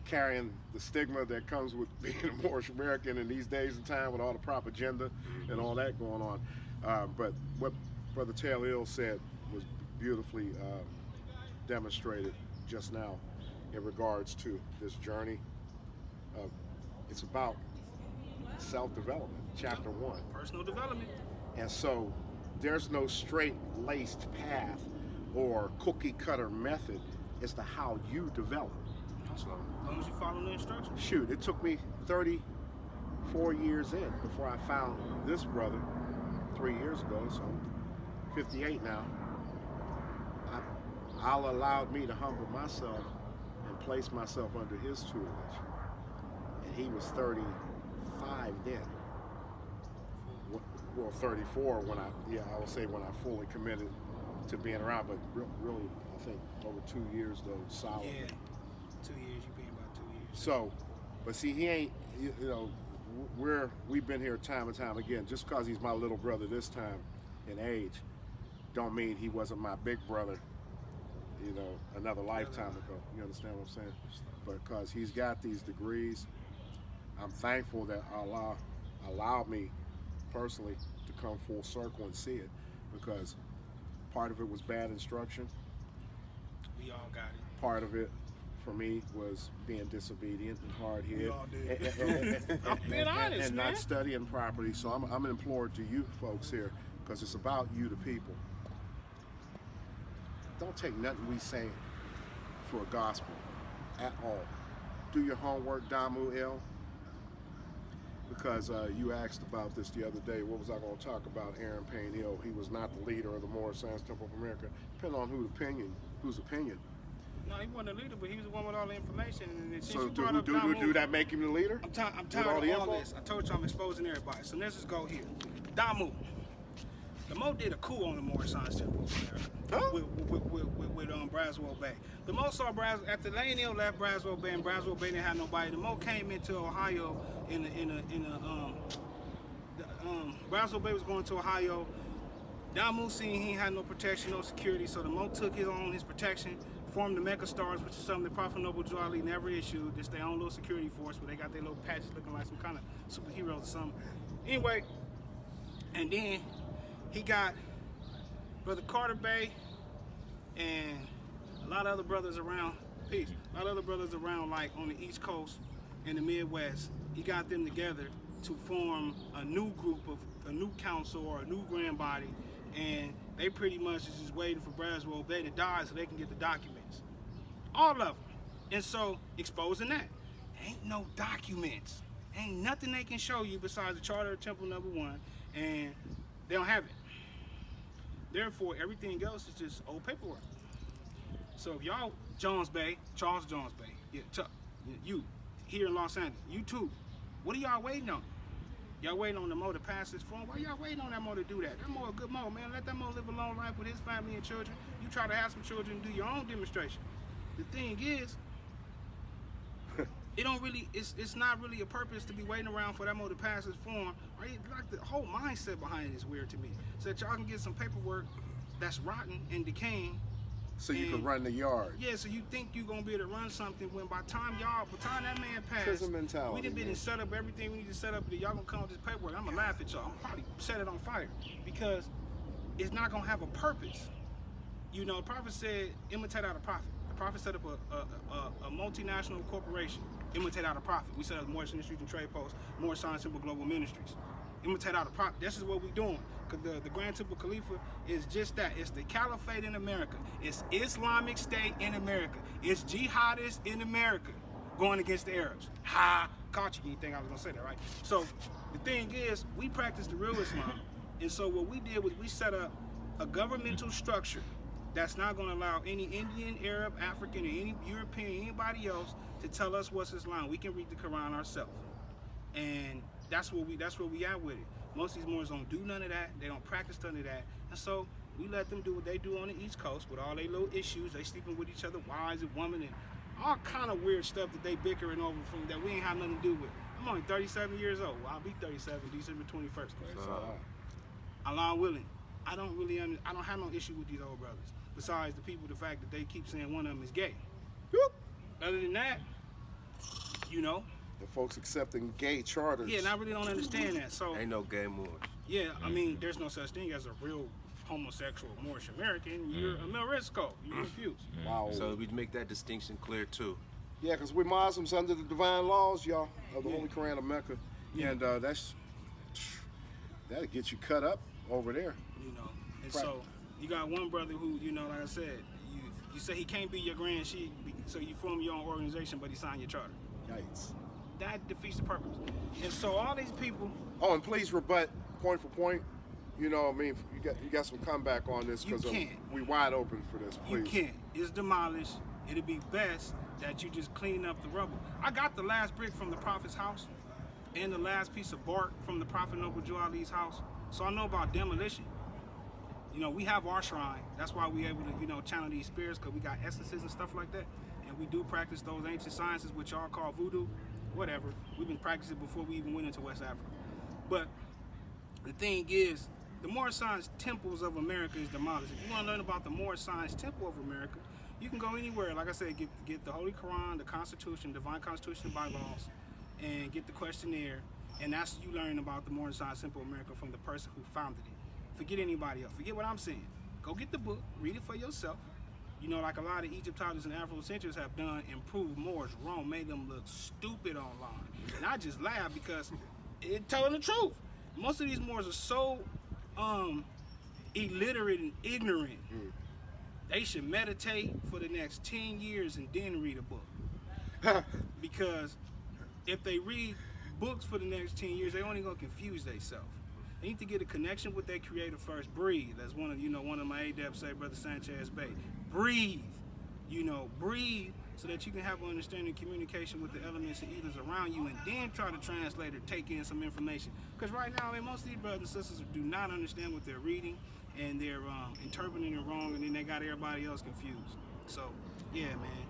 carrying the stigma that comes with being a Moorish American in these days and time with all the propaganda and all that going on. But what Brother Taylor said was beautifully demonstrated just now in regards to this journey. It's about self-development, chapter 1. Personal development. And so there's no straight-laced path or cookie-cutter method as to how you develop. So, as long as you follow the instructions. Shoot, it took me 34 years in before I found this brother 3 years ago, so I'm 58 now. Allah allowed me to humble myself and place myself under his tutelage. And he was 35 then. Well, 34 when I would say when I fully committed to being around, but really, I think over 2 years though, solid. Yeah, 2 years, you've been about 2 years. So, but see, he ain't, you know, we've been here time and time again. Just because he's my little brother this time in age, don't mean he wasn't my big brother, you know, another lifetime ago. You understand what I'm saying? But because he's got these degrees, I'm thankful that Allah allowed me personally to come full circle and see it, because part of it was bad instruction. We all got it. Part of it for me was being disobedient and hard-headed. We all did. I'm being honest, and man. not studying properly. So I'm an implorer to you folks here, because it's about you, the people. Don't take nothing we say for gospel at all. Do your homework, Damu L. Because you asked about this the other day. What was I going to talk about? Aaron Payne Hill. He was not the leader of the Moorish Science Temple of America. Depending on whose opinion. No, he wasn't the leader, but he was the one with all the information. And since So you brought up do Damu, that make him the leader? I'm tired all of the all info? this. I told you I'm exposing everybody. So let's just go here. Damu. The Mo did a coup on the Moorish Science Temple Huh? with Braswell Bay. The Mo saw after Lane Hill left Braswell Bay, and Braswell Bay didn't have nobody. The Mo came into Ohio Braswell Bay was going to Ohio. Damu seen he had no protection, no security, so the Mo took his protection, formed the Mecca Stars, which is something the Prophet Noble Drew Ali never issued. It's their own little security force, but they got their little patches looking like some kind of superheroes or something. Anyway, and then he got Brother Carter Bay and a lot of other brothers around, peace, a lot of other brothers around like on the East Coast and the Midwest. He got them together to form a new group of, a new council or a new grand body, and they pretty much is just waiting for Braswell Bay to die so they can get the documents. All of them. And so, exposing that. Ain't no documents. Ain't nothing they can show you besides the Charter of Temple number 1, and they don't have it. Therefore, everything else is just old paperwork. So if y'all, Charles Jones Bay, yeah, you, here in Los Angeles, you too, what are y'all waiting on? Y'all waiting on the Mo to pass this form? Why y'all waiting on that Mo to do that? That Mo a good Mo, man. Let that Mo live a long life with his family and children. You try to have some children and do your own demonstration. The thing is, it don't really, it's not really a purpose to be waiting around for that Mo to pass his form. Right? Like the whole mindset behind it is weird to me. So that y'all can get some paperwork that's rotten and decaying. So you can run the yard. Yeah, so you think you're gonna be able to run something when by the time that man passed, Prison mentality, we done been man. and set up everything we need to set up. Y'all gonna come with this paperwork. I'm gonna laugh at y'all. I'm probably set it on fire because it's not gonna have a purpose. You know, the prophet said, imitate out a prophet. The prophet set up a multinational corporation. Imitate out a prophet. We set up Moorish Industries and Trade Post, Moorish Science Temple Global Ministries. Imitate out a prophet. This is what we're doing. Because the Grand Temple Khalifa is just that. It's the caliphate in America. It's Islamic State in America. It's jihadists in America going against the Arabs. Ha! Caught you. You didn't think I was going to say that, right? So the thing is, we practice the real Islam. And so what we did was we set up a governmental structure that's not going to allow any Indian, Arab, African, or any European, anybody else to tell us what's Islam. We can read the Quran ourselves. And that's where we at with it. Most of these Moors don't do none of that. They don't practice none of that. And so we let them do what they do on the East Coast with all their little issues. They sleeping with each other, wives and women, and all kind of weird stuff that they bickering over from that we ain't have nothing to do with. I'm only 37 years old. Well, I'll be 37 December 21st. Allah willing. I don't have no issue with these old brothers. Besides the fact that they keep saying one of them is gay. Other than that, You know? The folks accepting gay charters. Yeah, and I really don't understand that. So Ain't no gay Moors. yeah, I mean, there's no such thing as a real homosexual Moorish American. You're a Morisco. You refuse. Wow. So we make that distinction clear too. Yeah, because we're Muslims under the divine laws, y'all, of the Holy Quran of Mecca. Yeah. And that'll get you cut up over there. You know, and Right. so you got one brother who, you know, like I said, you say he can't be your grand sheik, so you form your own organization, but he signed your charter. Yikes. That defeats the purpose. And so all these people, Oh, and please rebut point for point. You know, I mean, you got some comeback on this You because can't. we wide open for this, please. you can't. It's demolished. It'd be best that you just clean up the rubble. I got the last brick from the Prophet's house and the last piece of bark from the Prophet Noble Jew Ali's house. So I know about demolition. You know, we have our shrine. That's why we're able to, you know, channel these spirits, because we got essences and stuff like that. And we do practice those ancient sciences, which y'all call voodoo, whatever. We've been practicing before we even went into West Africa. But the thing is, the Moorish Science Temples of America is demolished. If you want to learn about the Moorish Science Temple of America, you can go anywhere. Like I said, get the Holy Quran, the Constitution, Divine Constitution, bylaws, and get the questionnaire. And that's you learn about the Moorish Science Temple of America from the person who founded it. Forget anybody else. Forget what I'm saying. Go get the book, read it for yourself. You know, like a lot of Egyptologists and Afrocentrists have done, improved Moors wrong, made them look stupid online. And I just laugh because it's telling the truth. Most of these Moors are so illiterate and ignorant. They should meditate for the next 10 years and then read a book. Because if they read books for the next 10 years, they only gonna confuse themselves. They need to get a connection with their creator first. Breathe. That's one of my adepts say, Brother Sanchez Bay. Breathe. You know, breathe so that you can have an understanding communication with the elements and ethers around you, and then try to translate or take in some information. Because right now, I mean, most of these brothers and sisters do not understand what they're reading, and they're interpreting it wrong, and then they got everybody else confused. So, yeah, man.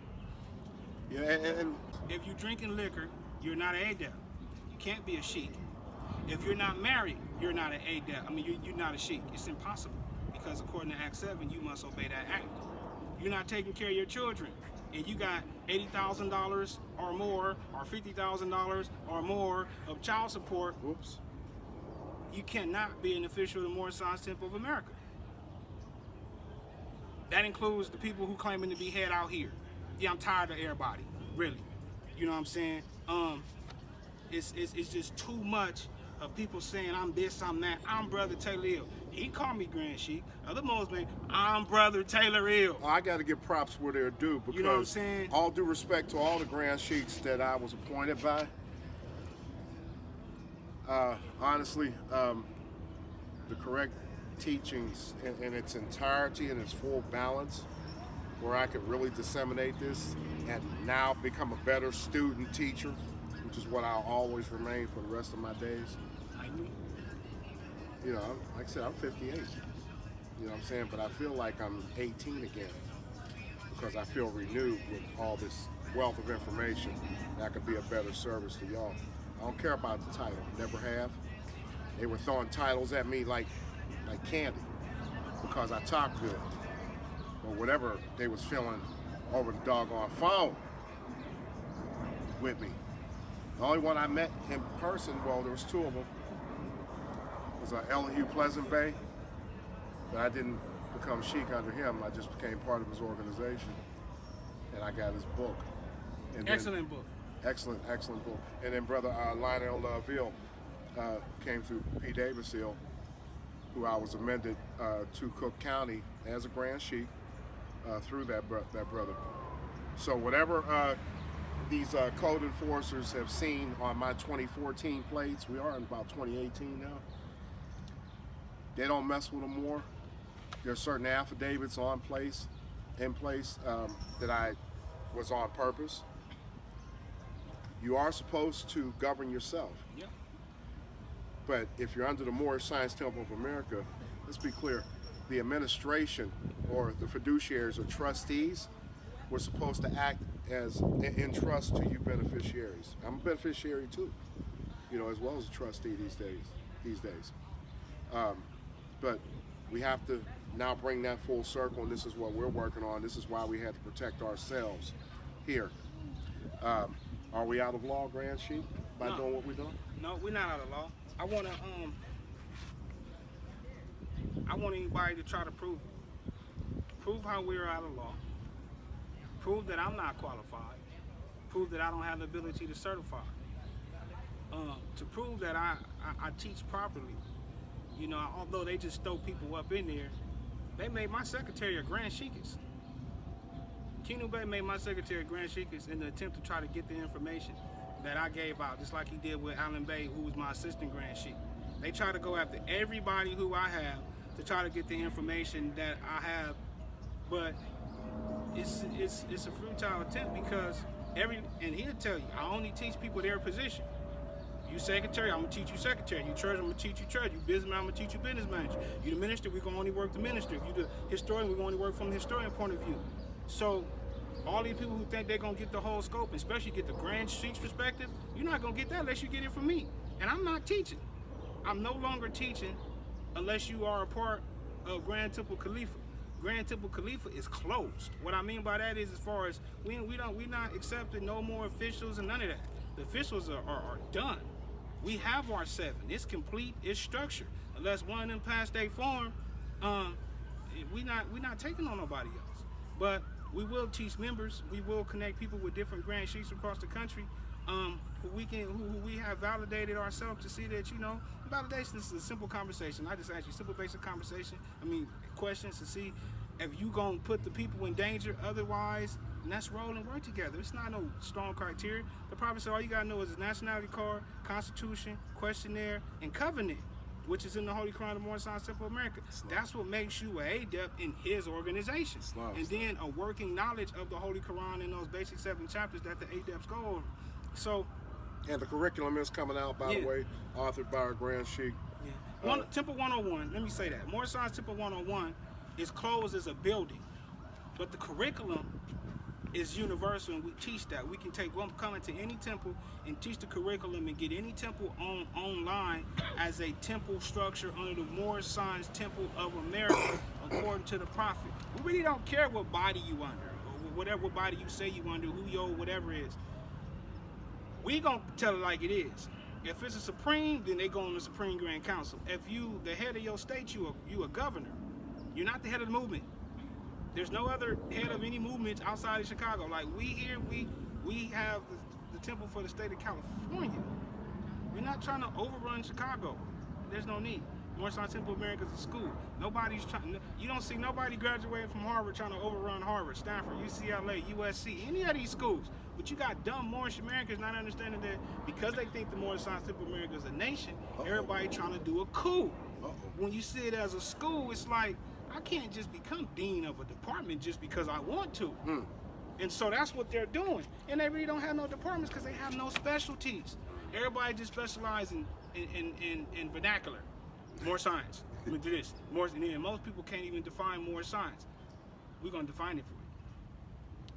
Yeah, and If you're drinking liquor, you're not an adept. You can't be a sheik. If you're not married, you're not an adept. I mean, you're not a sheik. It's impossible. Because according to Act 7, you must obey that act. You're not taking care of your children, and you got $80,000 or more, or $50,000 or more of child support, whoops. you cannot be an official of the Moorish Science Temple of America. That includes the people who claiming to be head out here. Yeah, I'm tired of everybody, really. You know what I'm saying? It's just too much of people saying I'm this, I'm that. I'm Brother Taylor Hill. He called me Grand Sheik. Other Muslims, I'm Brother Taylor Hill. I got to give props where they're due, because You know what I'm saying? all due respect to all the grand sheiks that I was appointed by, honestly, the correct teachings in its entirety and its full balance, where I could really disseminate this and now become a better student teacher, which is what I'll always remain for the rest of my days. You know, like I said, I'm 58. You know what I'm saying? But I feel like I'm 18 again, because I feel renewed with all this wealth of information that could be a better service to y'all. I don't care about the title, never have. They were throwing titles at me like candy because I talk good, or whatever they was feeling over the doggone phone with me. The only one I met in person, well, there was two of them, was Elihu Pleasant Bay, but I didn't become sheik under him. I just became part of his organization, and I got his book. And then, Excellent book. excellent book. And then Brother Lionel Ville came through P. Davis Hill, who I was amended to Cook County as a Grand Sheik through that brother. So whatever these code enforcers have seen on my 2014 plates, we are in about 2018 now, they don't mess with them more. There's certain affidavits in place that I was on purpose. You are supposed to govern yourself. Yeah. But if you're under the Moorish Science Temple of America, let's be clear, the administration or the fiduciaries or trustees were supposed to act as in trust to you beneficiaries. I'm a beneficiary too, you know, as well as a trustee these days. But we have to now bring that full circle, and this is what we're working on. This is why we had to protect ourselves here. Are we out of law, Grand Sheik, by doing what we're doing? No, we're not out of law. I want anybody to try to prove how we're out of law. Prove that I'm not qualified. Prove that I don't have the ability to certify. To prove that I teach properly. You know, although they just throw people up in there, they made my secretary a Grand Sheikis. Beyon Bey made my secretary a Grand Sheikis in the attempt to try to get the information that I gave out, just like he did with Alan Bey, who was my assistant Grand Sheik. They try to go after everybody who I have to try to get the information that I have, but it's a futile attempt because and he'll tell you, I only teach people their position. You secretary, I'm gonna teach you secretary. You church, I'm gonna teach you church. You businessman, I'm gonna teach you business manager. You the minister, we're gonna only work the minister. If you the historian, we're gonna only work from the historian point of view. So all these people who think they're gonna get the whole scope, especially get the Grand Sheik's perspective, you're not gonna get that unless you get it from me. And I'm not teaching. I'm no longer teaching unless you are a part of Grand Temple Califa. Grand Temple Califa is closed. What I mean by that is, as far as we're not accepting no more officials and none of that. The officials are done. We have our 7. It's complete. It's structured. Unless one of them pass their form, we not taking on nobody else. But we will teach members. We will connect people with different Grand Sheiks across the country, who we have validated ourselves to see that, you know, validation is a simple conversation. I just ask you simple, basic conversation. Questions to see if you gonna put the people in danger. Otherwise, let's roll and work together. It's not no strong criteria. The prophet said all you gotta know is a nationality card, constitution, questionnaire, and covenant, which is in the Holy Quran of Mormon Science Temple of America. That's what makes you an adept in his organization. And then a working knowledge of the Holy Quran in those basic 7 chapters that the adepts go over. So, and the curriculum is coming out, by the way, authored by our Grand Sheik. Temple 101, let me say that. Mormon Science Temple 101 is closed as a building, but the curriculum is universal, and we teach that. We can come into any temple and teach the curriculum and get any temple online as a temple structure under the Mormon Science Temple of America, according to the prophet. We really don't care what body you under, or whatever body you say you under, who your whatever is. We gonna tell it like it is. If it's a supreme, then they go on the Supreme Grand Council. If you the head of your state, you a governor. You're not the head of the movement. There's no other head of any movements outside of Chicago. Like we here, we have the temple for the state of California. We're not trying to overrun Chicago. There's no need. Mormon Science Temple of America is a school. Nobody's trying. You don't see nobody graduating from Harvard trying to overrun Harvard, Stanford, UCLA, USC, any of these schools. But you got dumb Moorish Americans not understanding that because they think the Mormon Science Temple of America is a nation, everybody trying to do a coup. When you see it as a school, it's like, I can't just become dean of a department just because I want to. And so that's what they're doing. And they really don't have no departments because they have no specialties. Everybody just specializes in vernacular. More science. With this. And most people can't even define more science. We're going to define it for you.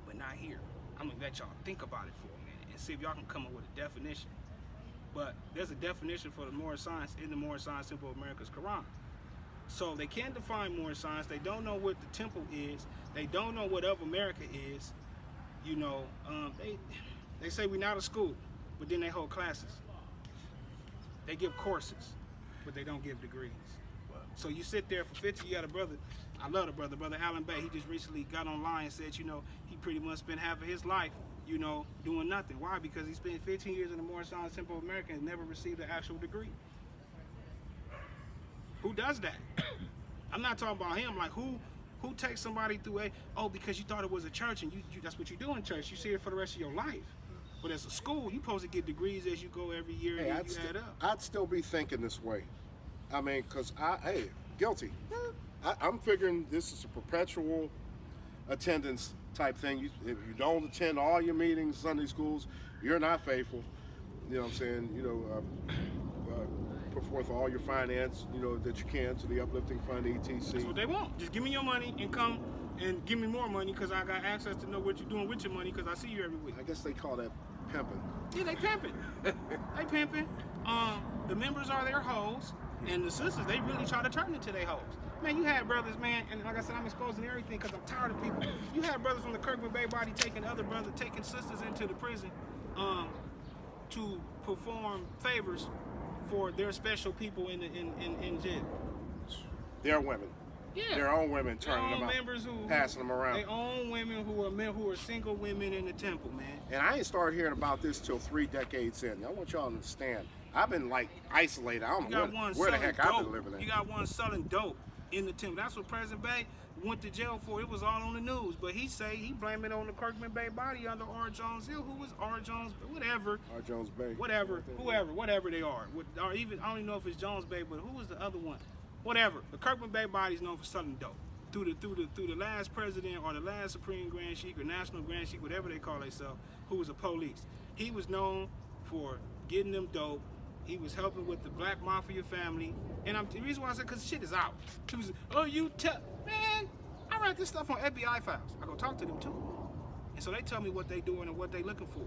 But not here. I'm going to let y'all think about it for a minute and see if y'all can come up with a definition. But there's a definition for the Mormon science in the Mormon Science Temple of America's Quran. So they can't define Mormon science. They don't know what the temple is. They don't know what of America is. You know, they say we're not a school, but then they hold classes. They give courses, but they don't give degrees. So you sit there for 50, you got a brother, I love the brother Alan Bey. He just recently got online and said, you know, he pretty much spent half of his life, you know, doing nothing. Why? Because he spent 15 years in the Mormon Science Temple of America and never received an actual degree. Who does that? I'm not talking about him. Like, who takes somebody through because you thought it was a church and you that's what you do in church. You see it for the rest of your life. But as a school, you're supposed to get degrees as you go every year and you add up. I'd still be thinking this way. I mean, because guilty. I'm figuring this is a perpetual attendance type thing. If you don't attend all your meetings, Sunday schools, you're not faithful. You know what I'm saying? You know, put forth all your finance, you know, that you can to the uplifting fund, etc. That's what they want. Just give me your money and come and give me more money because I got access to know what you're doing with your money because I see you every week. I guess they call that pimping. Yeah, they pimping. They pimping. The members are their hoes, and the sisters, they really try to turn into their hoes. Man, you had brothers, man, and like I said, I'm exposing everything because I'm tired of people. You had brothers from the Kirkman Bay body taking sisters into the prison to perform favors for their special people in jail. Their women. Yeah. Their own women turning Their them own out, members passing them around. Their own women who are single women in the temple, man. And I ain't started hearing about this till 3 decades in. I want y'all to understand. I've been like isolated. I don't know where the heck I've been living at. You got one selling dope in the temple. That's what President Bey went to jail for. It was all on the news. But he blamed it on the Kirkman Bey body under R. Jones Hill. Who was R. Jones? Whatever. R. Jones Bey. Whatever they are. Or even, I don't even know if it's Jones Bey, but who was the other one? Whatever. The Kirkman Bey body is known for selling dope. Through the last president or the last Supreme Grand Sheik or National Grand Sheik, whatever they call themselves, who was a police. He was known for getting them dope. He was helping with the Black Mafia family. And the reason why I said, because shit is out. He was, man, I write this stuff on FBI files. I go talk to them too. And so they tell me what they doing and what they looking for.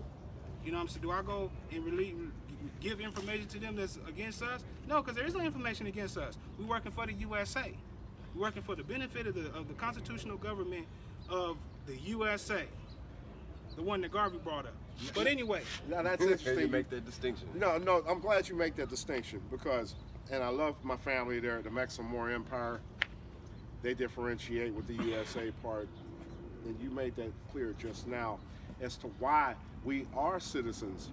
You know what I'm saying? Do I go and give information to them that's against us? No, because there is no information against us. We're working for the USA. We're working for the benefit of the constitutional government of the USA. The one that Garvey brought up. But anyway. Now that's Can interesting. you make that distinction? No, I'm glad you make that distinction because, and I love my family there at the Mexican-Moor Empire. They differentiate with the USA part. And you made that clear just now as to why we are citizens.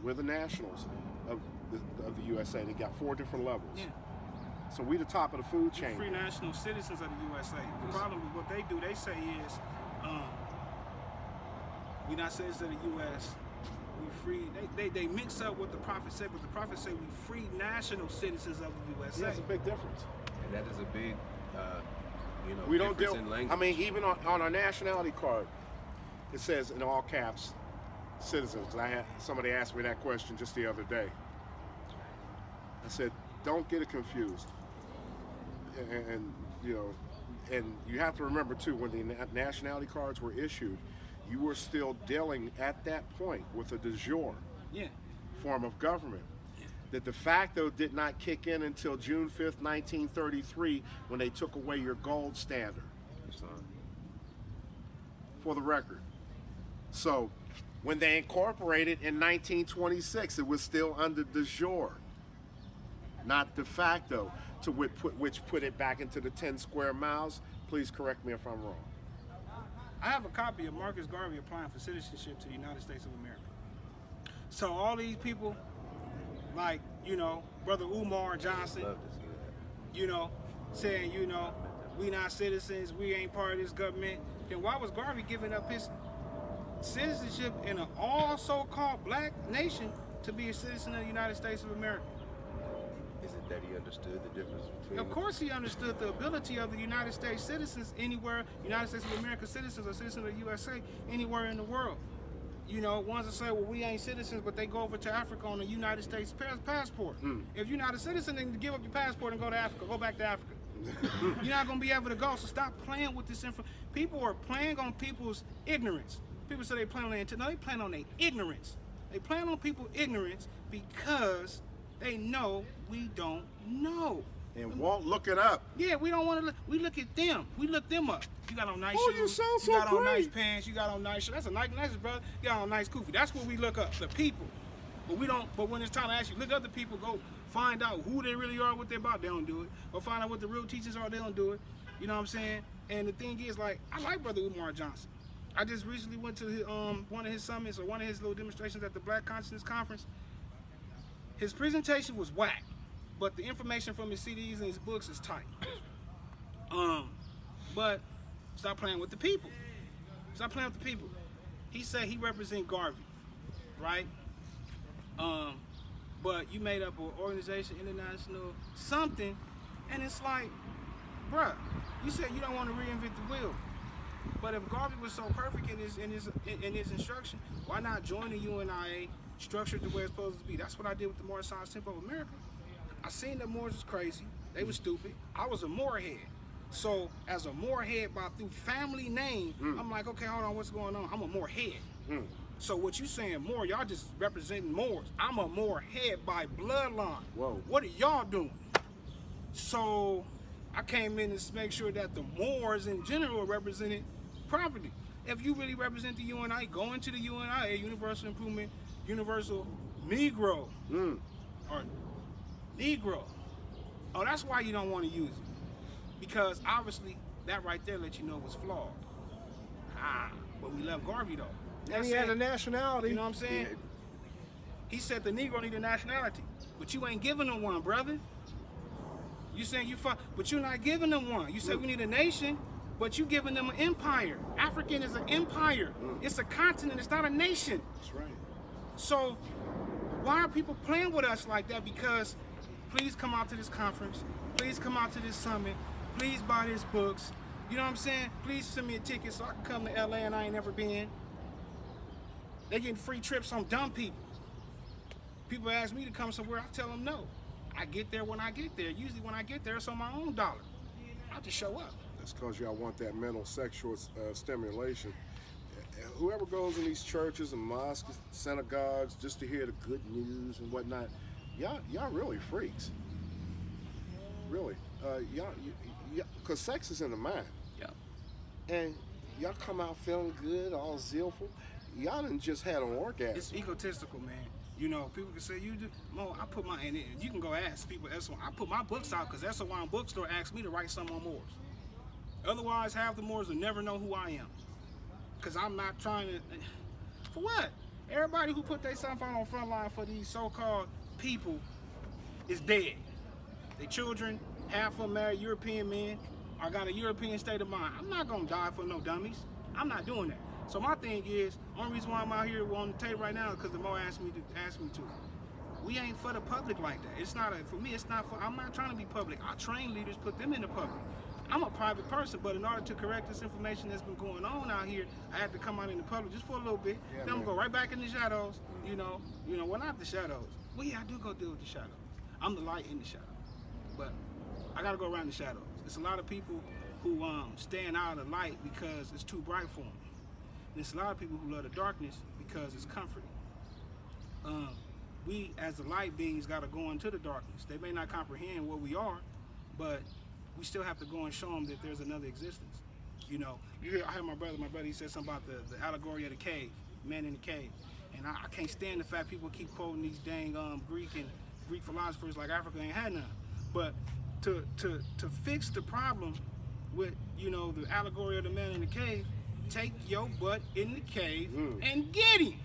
We're the nationals of the USA. They got 4 different levels. Yeah. So we the top of the food chain. Free national citizens of the USA. The problem with what they do, they say is, we're not citizens of the US. We free. They mix up what the prophet said, but the prophet said we free national citizens of the USA. Yeah, that's a big difference. And that is a big, We don't difference deal. in language. I mean, even on our nationality card, it says in all caps, citizens. Somebody asked me that question just the other day. I said, don't get it confused. And you have to remember too, when the nationality cards were issued, you were still dealing at that point with a de jure form of government. The de facto did not kick in until June 5th, 1933, when they took away your gold standard. For the record. So, when they incorporated in 1926, it was still under de jure, not de facto, to which put it back into the 10 square miles. Please correct me if I'm wrong. I have a copy of Marcus Garvey applying for citizenship to the United States of America. So all these people, like, Brother Umar Johnson, saying, we not citizens, we ain't part of this government, then why was Garvey giving up his citizenship in an all so-called black nation to be a citizen of the United States of America? Is it that he understood the difference between? Of course he understood the ability of the United States citizens anywhere, United States of America citizens or citizens of the USA anywhere in the world. Ones that say, well, we ain't citizens, but they go over to Africa on a United States passport. If you're not a citizen, then give up your passport and go to Africa, go back to Africa. You're not gonna be able to go, so stop playing with this info. People are playing on people's ignorance. People say they plan on no, they plan on their ignorance. They plan on people's ignorance because they know we don't know. And won't look it up. Yeah, we don't want to look. We look at them. We look them up. You got on nice Oh, shoes. you sound so got on great. nice pants. You got on nice shirts. That's a nice brother. You got on nice kufi. That's what we look up. The people. But we don't. But when it's time to actually look up the people, go find out who they really are, what they're about. They don't do it. Or find out what the real teachers are. They don't do it. You know what I'm saying? And the thing is, like, I like Brother Umar Johnson. I just recently went to his, one of his summits or one of his little demonstrations at the Black Consciousness Conference. His presentation was whack, but the information from his CDs and his books is tight. But stop playing with the people. Stop playing with the people. He said he represent Garvey, right? But you made up an organization, international something, and it's like, bruh, you said you don't want to reinvent the wheel. But if Garvey was so perfect in his instruction, why not join the UNIA, structured the way it's supposed to be? That's what I did with the Moorish Science Temple of America. I seen the Moors was crazy. They was stupid. I was a Moorhead. So as a Moorhead through family name, I'm like, okay, hold on, what's going on? I'm a Moorhead. So what you saying, Moor, y'all just representing Moors. I'm a Moorhead by bloodline. Whoa. What are y'all doing? So I came in to make sure that the Moors in general represented properly. If you really represent the UNIA, go into the UNIA, Universal Improvement universal Negro or Negro. Oh, that's why you don't want to use it, because obviously that right there lets you know it's flawed. But we love Garvey though. And he had a nationality. You know what I'm saying? Yeah. He said the Negro need a nationality, but you ain't giving them one, brother. You saying you fuck, but you're not giving them one. You say we need a nation, but you giving them an empire. African is an empire. It's a continent. It's not a nation. That's right. So why are people playing with us like that? Because please come out to this conference. Please come out to this summit. Please buy these books. You know what I'm saying? Please send me a ticket so I can come to LA and I ain't never been. They getting free trips on dumb people. People ask me to come somewhere, I tell them no. I get there when I get there. Usually when I get there, it's on my own dollar. I just show up. That's because y'all want that mental sexual stimulation. Whoever goes in these churches and mosques, synagogues, just to hear the good news and whatnot, y'all really freaks. Really. Because sex is in the mind. Yeah. And y'all come out feeling good, all zealful. Y'all done just had an orgasm. It's egotistical, man. You know, people can say, you do, Mo, I put my, and you can go ask people, I put my books out because SOY Bookstore asked me to write some on Moors. Otherwise, half the Moors will never know who I am. Because I'm not trying to, for what? Everybody who put their stuff out on front line for these so-called people is dead. Their children, half of them married European men, or got a European state of mind. I'm not gonna die for no dummies. I'm not doing that. So my thing is, only reason why I'm out here on the tape right now is because the Mo asked me to. We ain't for the public like that. It's not for me. It's not for. I'm not trying to be public. I train leaders, put them in the public. I'm a private person, but in order to correct this information that's been going on out here, I had to come out in the public just for a little bit. Yeah, then I'm gonna go right back in the shadows. You know, well, not the shadows. Well, yeah, I do go deal with the shadows. I'm the light in the shadow, but I gotta go around the shadows. It's a lot of people who stand out of the light because it's too bright for them. And there's a lot of people who love the darkness because it's comforting. We, as the light beings, got to go into the darkness. They may not comprehend what we are, but we still have to go and show them that there's another existence. You know, I heard my brother, he said something about the allegory of the cave, man in the cave. And I can't stand the fact people keep quoting these dang Greek philosophers like Africa ain't had none. But to fix the problem with, you know, the allegory of the man in the cave, take your butt in the cave and get him.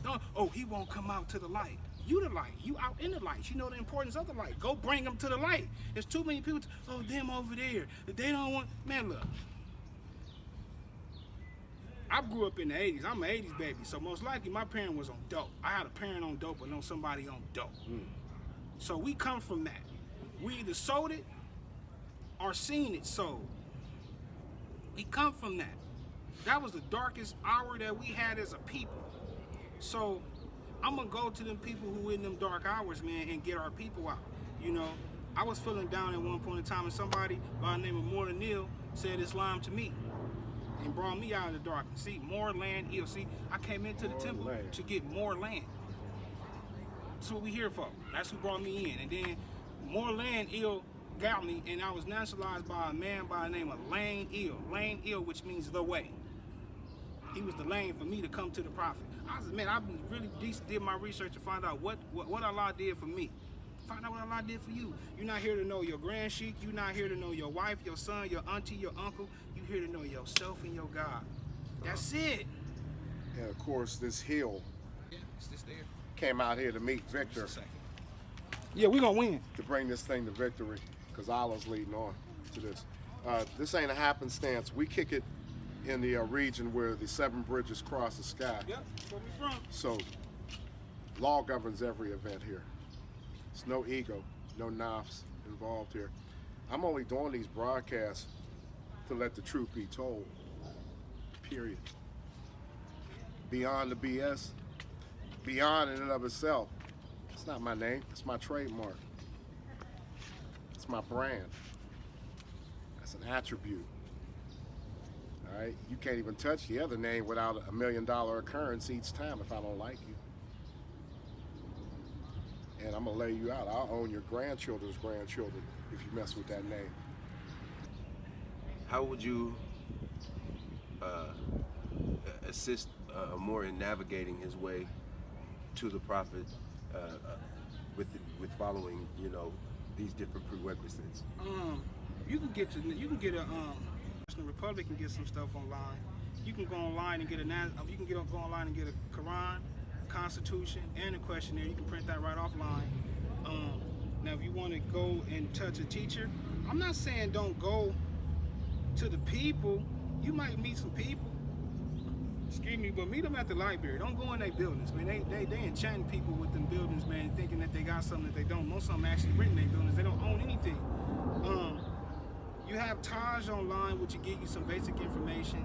Don't, oh, he won't come out to the light. You the light. You out in the light. You know the importance of the light. Go bring them to the light. There's too many people. Oh, them over there. They don't want. Man, look. I grew up in the 80s. I'm an 80s baby. So most likely my parent was on dope. I had a parent on dope or know somebody on dope. So we come from that. We either sold it or seen it sold. We come from that. That was the darkest hour that we had as a people. So I'm gonna go to them people who in them dark hours, man, and get our people out. You know, I was feeling down at one point in time, and somebody by the name of More Neil said Islam to me and brought me out of the darkness. See, more land, ill. See, I came into the temple to get more land. That's what we here for. That's who brought me in. And then more land, ill, got me, and I was nationalized by a man by the name of Lane Ill. Lane Ill, which means the way. He was the lane for me to come to the prophet. I was, man, I've been really did my research to find out what Allah did for me. Find out what Allah did for you. You're not here to know your grand sheik. You're not here to know your wife, your son, your auntie, your uncle. You're here to know yourself and your God. That's it. And of course, this hill Yeah, it's just there. came out here to meet Victor, Just a second. Yeah, we're gonna win. to bring this thing to victory, because Allah's leading on to this. This ain't a happenstance. We kick it in the region where the 7 bridges cross the sky. Yep, that's where we from. So law governs every event here. It's no ego, no knobs involved here. I'm only doing these broadcasts to let the truth be told, period. Beyond the BS, beyond in and of itself, it's not my name, it's my trademark. It's my brand. That's an attribute. All right, you can't even touch the other name without $1 million occurrence each time if I don't like you. And I'm gonna lay you out. I'll own your grandchildren's grandchildren if you mess with that name. How would you assist Moore in navigating his way to the Prophet with following, you know, these different prerequisites? You can get a National Republic and get some stuff online. You can go online and get go online and get a Quran, a Constitution, and a questionnaire. You can print that right offline. Now, if you want to go and touch a teacher, I'm not saying don't go to the people. You might meet some people. Excuse me, but meet them at the library. Don't go in their buildings, man. They enchanting people with them buildings, man, thinking that they got something that they don't. Most of them actually rent their buildings. They don't own anything. You have Taj online, which will give you some basic information.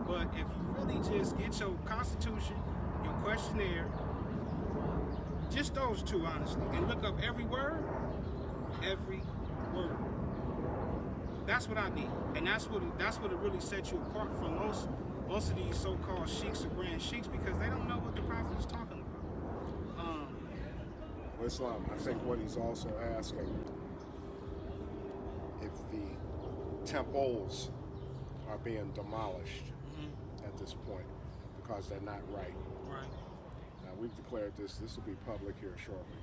But if you really just get your Constitution, your questionnaire, just those two, honestly, and look up every word. That's what I need, and that's what it really sets you apart from most of these so-called sheiks or grand sheiks, because they don't know what the Prophet is talking about. Islam, I think what he's also asking, if the temples are being demolished at this point because they're not right. Right. Now, we've declared this will be public here shortly.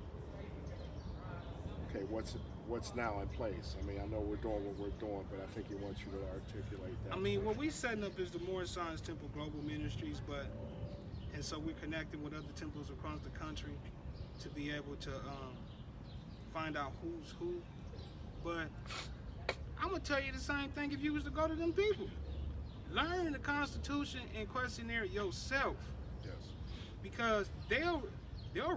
Okay, what's now in place? I mean, I know we're doing what we're doing, but I think he wants you to articulate that. I mean, what we're setting up is the Moorish Science Temple Global Ministries, and so we're connecting with other temples across the country to be able to find out who's who. But I'm gonna tell you the same thing if you was to go to them people. Learn the Constitution and questionnaire yourself. Yes. Because they'll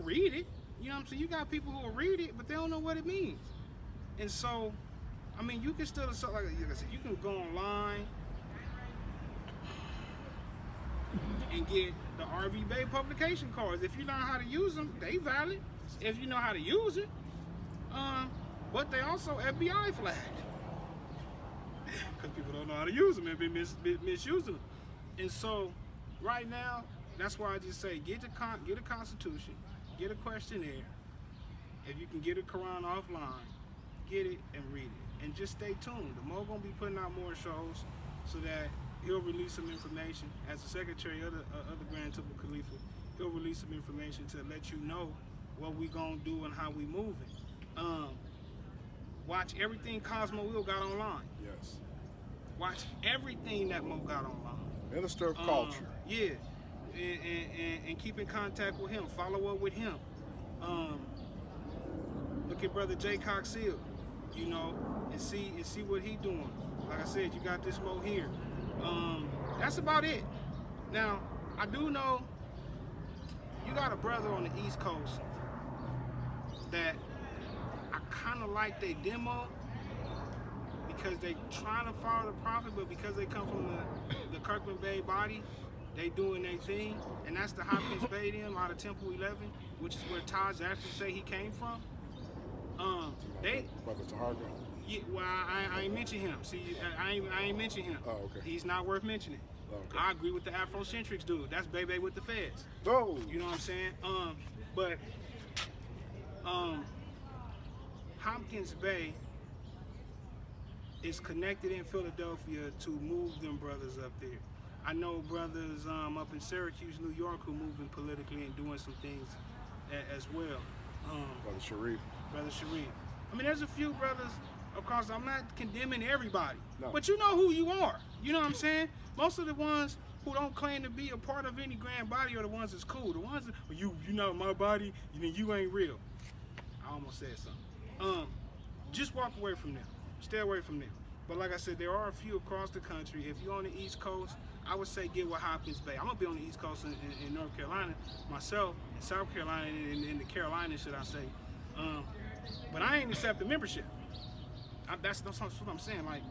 read it. You know what I'm saying? You got people who will read it, but they don't know what it means. And so, I mean, you can still, like I said, you can go online and get the RV Bey publication cards. If you learn how to use them, they valid. If you know how to use it, but they also FBI flagged. Because people don't know how to use them and be misusing them. And so, right now, that's why I just say get a Constitution, get a questionnaire. If you can get a Quran offline, get it and read it. And just stay tuned. The Mo gonna be putting out more shows so that he'll release some information. As the secretary of the Grand Temple Khalifa, he'll release some information to let you know what we gonna do and how we moving. Watch everything Cosmo Will got online. Yes. Watch everything that Mo got online. Minister of Culture. Yeah. And keep in contact with him. Follow up with him. Look at Brother J. Coxill, you know, and see what he doing. Like I said, you got this Mo here. That's about it. Now, I do know you got a brother on the East Coast that I kind of like they demo because they trying to follow the Prophet, but because they come from the Kirkman Bay body, they doing their thing, and that's the Hopkins Bay them out of Temple 11, which is where Taj actually say he came from. Brother Taharga. Yeah, well, I ain't mention him. See, I ain't mention him. Oh, okay. He's not worth mentioning. Okay. I agree with the Afrocentrics dude. That's Bebe with the feds. Oh. You know what I'm saying? But Hopkins Bay is connected in Philadelphia to move them brothers up there. I know brothers up in Syracuse, New York, who moving politically and doing some things as well. Brother Sharif. Brother Sharif. I mean, there's a few brothers across. I'm not condemning everybody, no. But you know who you are. You know what I'm saying? Most of the ones who don't claim to be a part of any grand body are the ones that's cool. The ones that, well, you know my body, you ain't real. I almost said something. Just walk away from them. Stay away from them. But like I said, there are a few across the country. If you're on the East Coast, I would say get with Hopkins Bay. I'm gonna be on the East Coast in North Carolina myself, in South Carolina, and in the Carolinas, should I say? But I ain't accepting membership. That's what I'm saying. Like,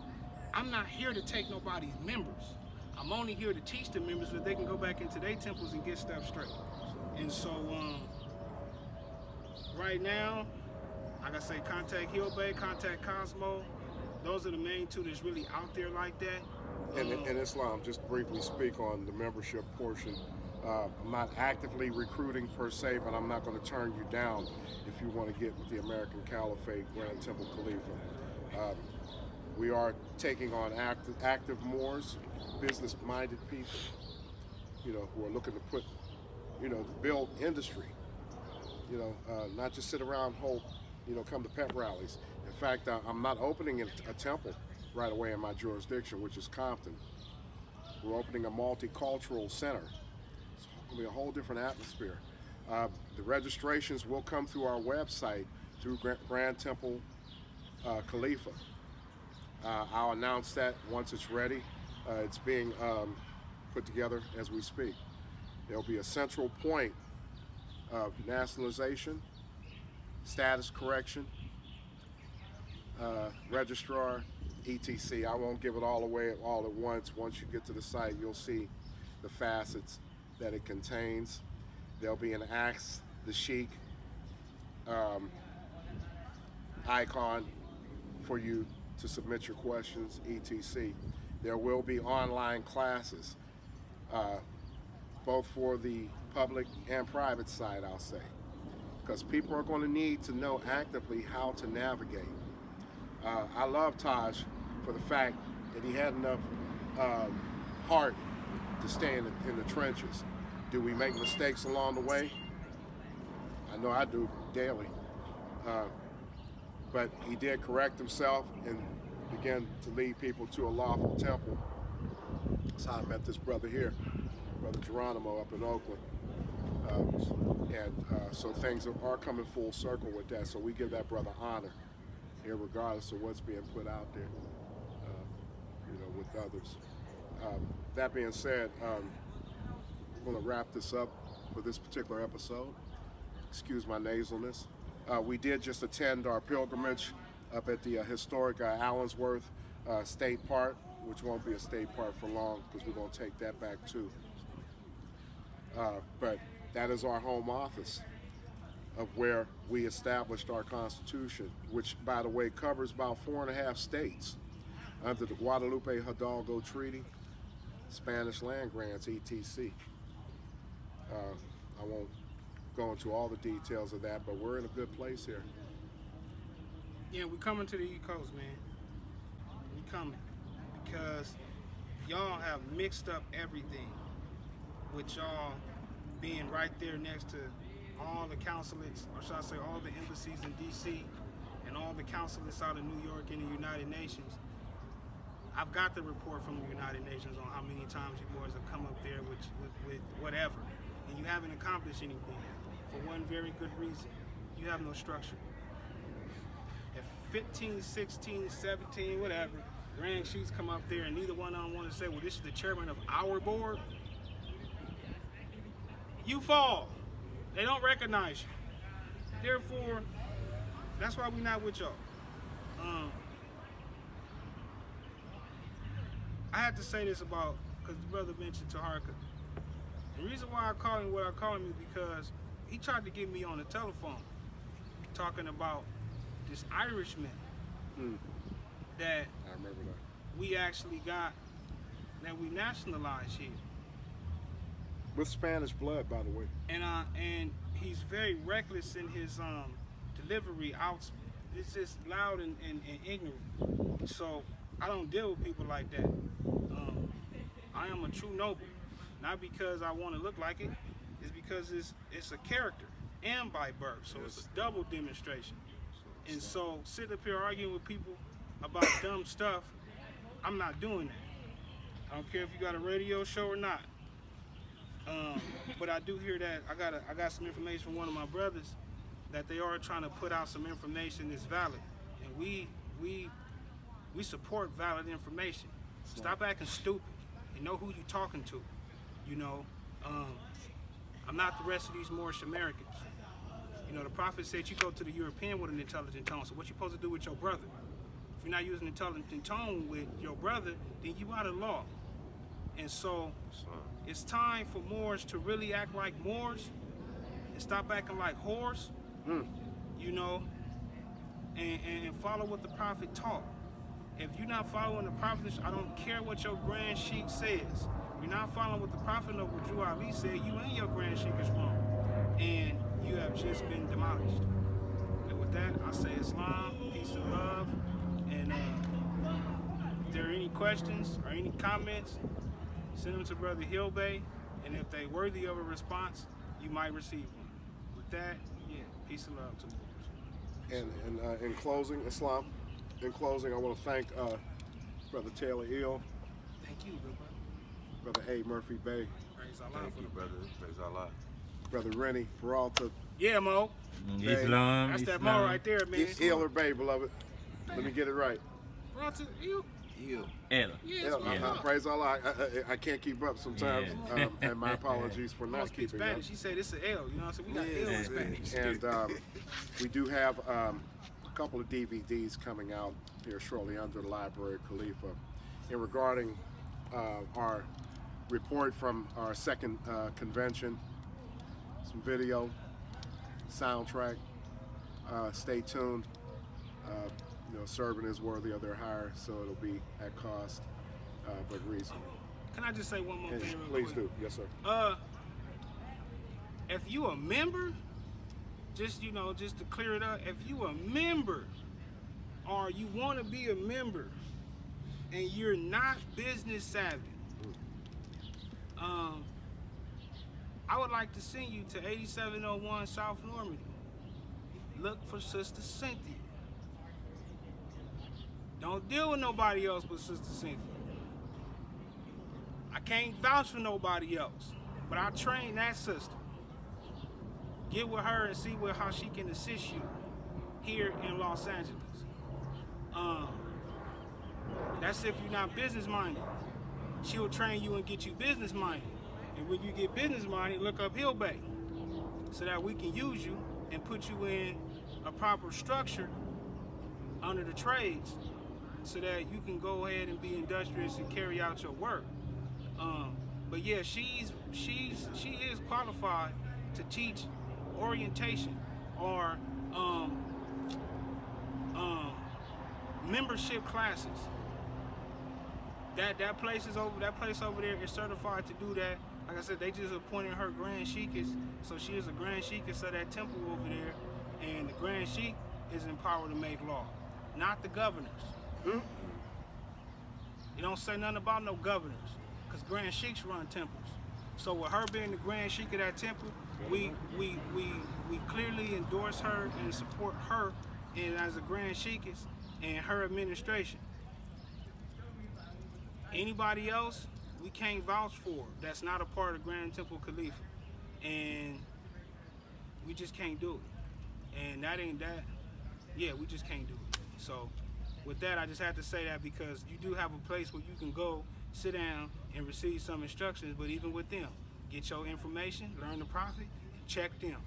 I'm not here to take nobody's members. I'm only here to teach the members so that they can go back into their temples and get stuff straight. And so, right now, like I say, contact Hill Bay, contact Cosmo. Those are the main two that's really out there like that. And in Islam, just briefly speak on the membership portion. I'm not actively recruiting per se, but I'm not going to turn you down if you want to get with the American Caliphate Grand Temple Khalifa. We are taking on active Moors, business-minded people, who are looking to put, to build industry not just sit around, come to pep rallies. In fact, I'm not opening a temple right away in my jurisdiction, which is Compton. We're opening a multicultural center. It's going to be a whole different atmosphere. The registrations will come through our website through Grand Temple Califa. I'll announce that once it's ready. It's being put together as we speak. There'll be a central point of nationalization, status correction, registrar, etc. I won't give it all away all at once. Once you get to the site, you'll see the facets that it contains. There'll be an Ask the Sheik icon for you to submit your questions, etc. There will be online classes, both for the public and private side, I'll say, because people are going to need to know actively how to navigate. I love Taj for the fact that he had enough heart to stay in the trenches. Do we make mistakes along the way? I know I do daily. But he did correct himself and began to lead people to a lawful temple. That's how I met this brother here, Brother Geronimo up in Oakland. So things are coming full circle with that. So we give that brother honor, regardless of what's being put out there, with others. That being said, I'm going to wrap this up for this particular episode. Excuse my nasalness. We did just attend our pilgrimage up at the historic Allensworth State Park, which won't be a state park for long because we're going to take that back too. But that is our home office of where we established our Constitution, which, by the way, covers about 4.5 states under the Guadalupe Hidalgo Treaty, Spanish land grants, etc. I won't go into all the details of that, but we're in a good place here. Yeah, we coming to the East Coast, man. We coming because y'all have mixed up everything with y'all being right there next to all the consulates, or should I say all the embassies in D.C. and all the consulates out of New York and the United Nations. I've got the report from the United Nations on how many times you boys have come up there with whatever, and you haven't accomplished anything for one very good reason. You have no structure. If 15, 16, 17, whatever, grand sheets come up there and neither one of them want to say, well, this is the chairman of our board, you fall. They don't recognize you. Therefore, that's why we're not with y'all. I had to say this about, because the brother mentioned Taharka. The reason why I call him what I call him is because he tried to get me on the telephone talking about this Irishman that I remember that. we actually got, that we nationalized here. With Spanish blood, by the way. And he's very reckless in his delivery. It's just loud and ignorant. So I don't deal with people like that. I am a true noble, not because I want to look like it. It's because it's a character and by birth. So it's a double demonstration. And so sitting up here arguing with people about dumb stuff, I'm not doing that. I don't care if you got a radio show or not. But I do hear that I got some information from one of my brothers that they are trying to put out some information that's valid, and we support valid information. Stop acting stupid and know who you talking to. I'm not the rest of these Moorish Americans. The prophet said you go to the European with an intelligent tone. So what you supposed to do with your brother? If you're not using an intelligent tone with your brother, then you out of law. And so it's time for Moors to really act like Moors and stop acting like whores, and follow what the prophet taught. If you're not following the prophet, I don't care what your grand sheik says. If you're not following what the prophet of Drew Ali said, you and your grand sheik is wrong. And you have just been demolished. And with that, I say Islam, peace and love. And if there are any questions or any comments, send them to Brother Beyon Bey, and if they're worthy of a response, you might receive one. With that, yeah. Peace and love to Moors. And in closing, Islam, in closing, I want to thank Brother Taylor Eel, Thank you, good brother. Brother A. Murphy Bey, Praise Allah Thank for you, the brother. Praise Allah. Brother Rennie Peralta, Yeah, Mo. Islam. That's that Islam. Mo right there, man. Eeler Bey, beloved. Let me get it right. Brother, you. Ew. Ella. Yeah, Praise Allah. I can't keep up sometimes, Yeah. and my apologies for I not speak keeping up. Spanish. He said it's an L. You know what I'm saying? We got L in Spanish. And we do have a couple of DVDs coming out here shortly under the Library of Califa. And regarding our report from our second convention, some video, soundtrack. Stay tuned. Serving is worthy of their hire, so it'll be at cost, but reasonable. Can I just say one more And thing real please quick? do. Yes, sir. If you a member, just to clear it up, if you a member or you want to be a member and you're not business savvy, I would like to send you to 8701 South Normandy. Look for Sister Cynthia. Don't deal with nobody else but Sister Cynthia. I can't vouch for nobody else, but I train that sister. Get with her and see how she can assist you here in Los Angeles. That's if you're not business minded. She will train you and get you business minded. And when you get business minded, look up Hill Bay so that we can use you and put you in a proper structure under the trades so that you can go ahead and be industrious and carry out your work. But yeah, she is qualified to teach orientation or membership classes. That place over there is certified to do that. Like I said, they just appointed her Grand Sheikess, so she is a Grand Sheikess of that temple over there, and the Grand Sheik is empowered to make law, not the governors. You don't say nothing about no governors, because Grand Sheiks run temples. So with her being the Grand Sheik of that temple, we clearly endorse her and support her and as a Grand Sheikess and her administration. Anybody else, we can't vouch for. That's not a part of Grand Temple Khalifa. And we just can't do it. And that ain't that. Yeah, we just can't do it. So with that, I just have to say that because you do have a place where you can go, sit down, and receive some instructions, but even with them, get your information, learn the prophet, and check them.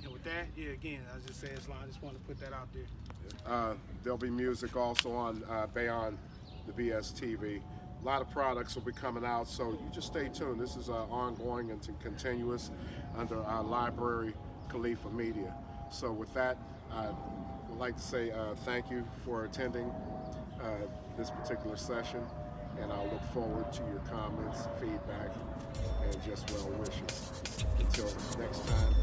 And with that, yeah, again, I just say Islam, I just want to put that out there. There'll be music also on Beyon the BS TV. A lot of products will be coming out, so you just stay tuned. This is ongoing and continuous under our Library Califa Media. So with that, I would like to say thank you for attending this particular session, and I look forward to your comments, feedback, and just well wishes. Until next time.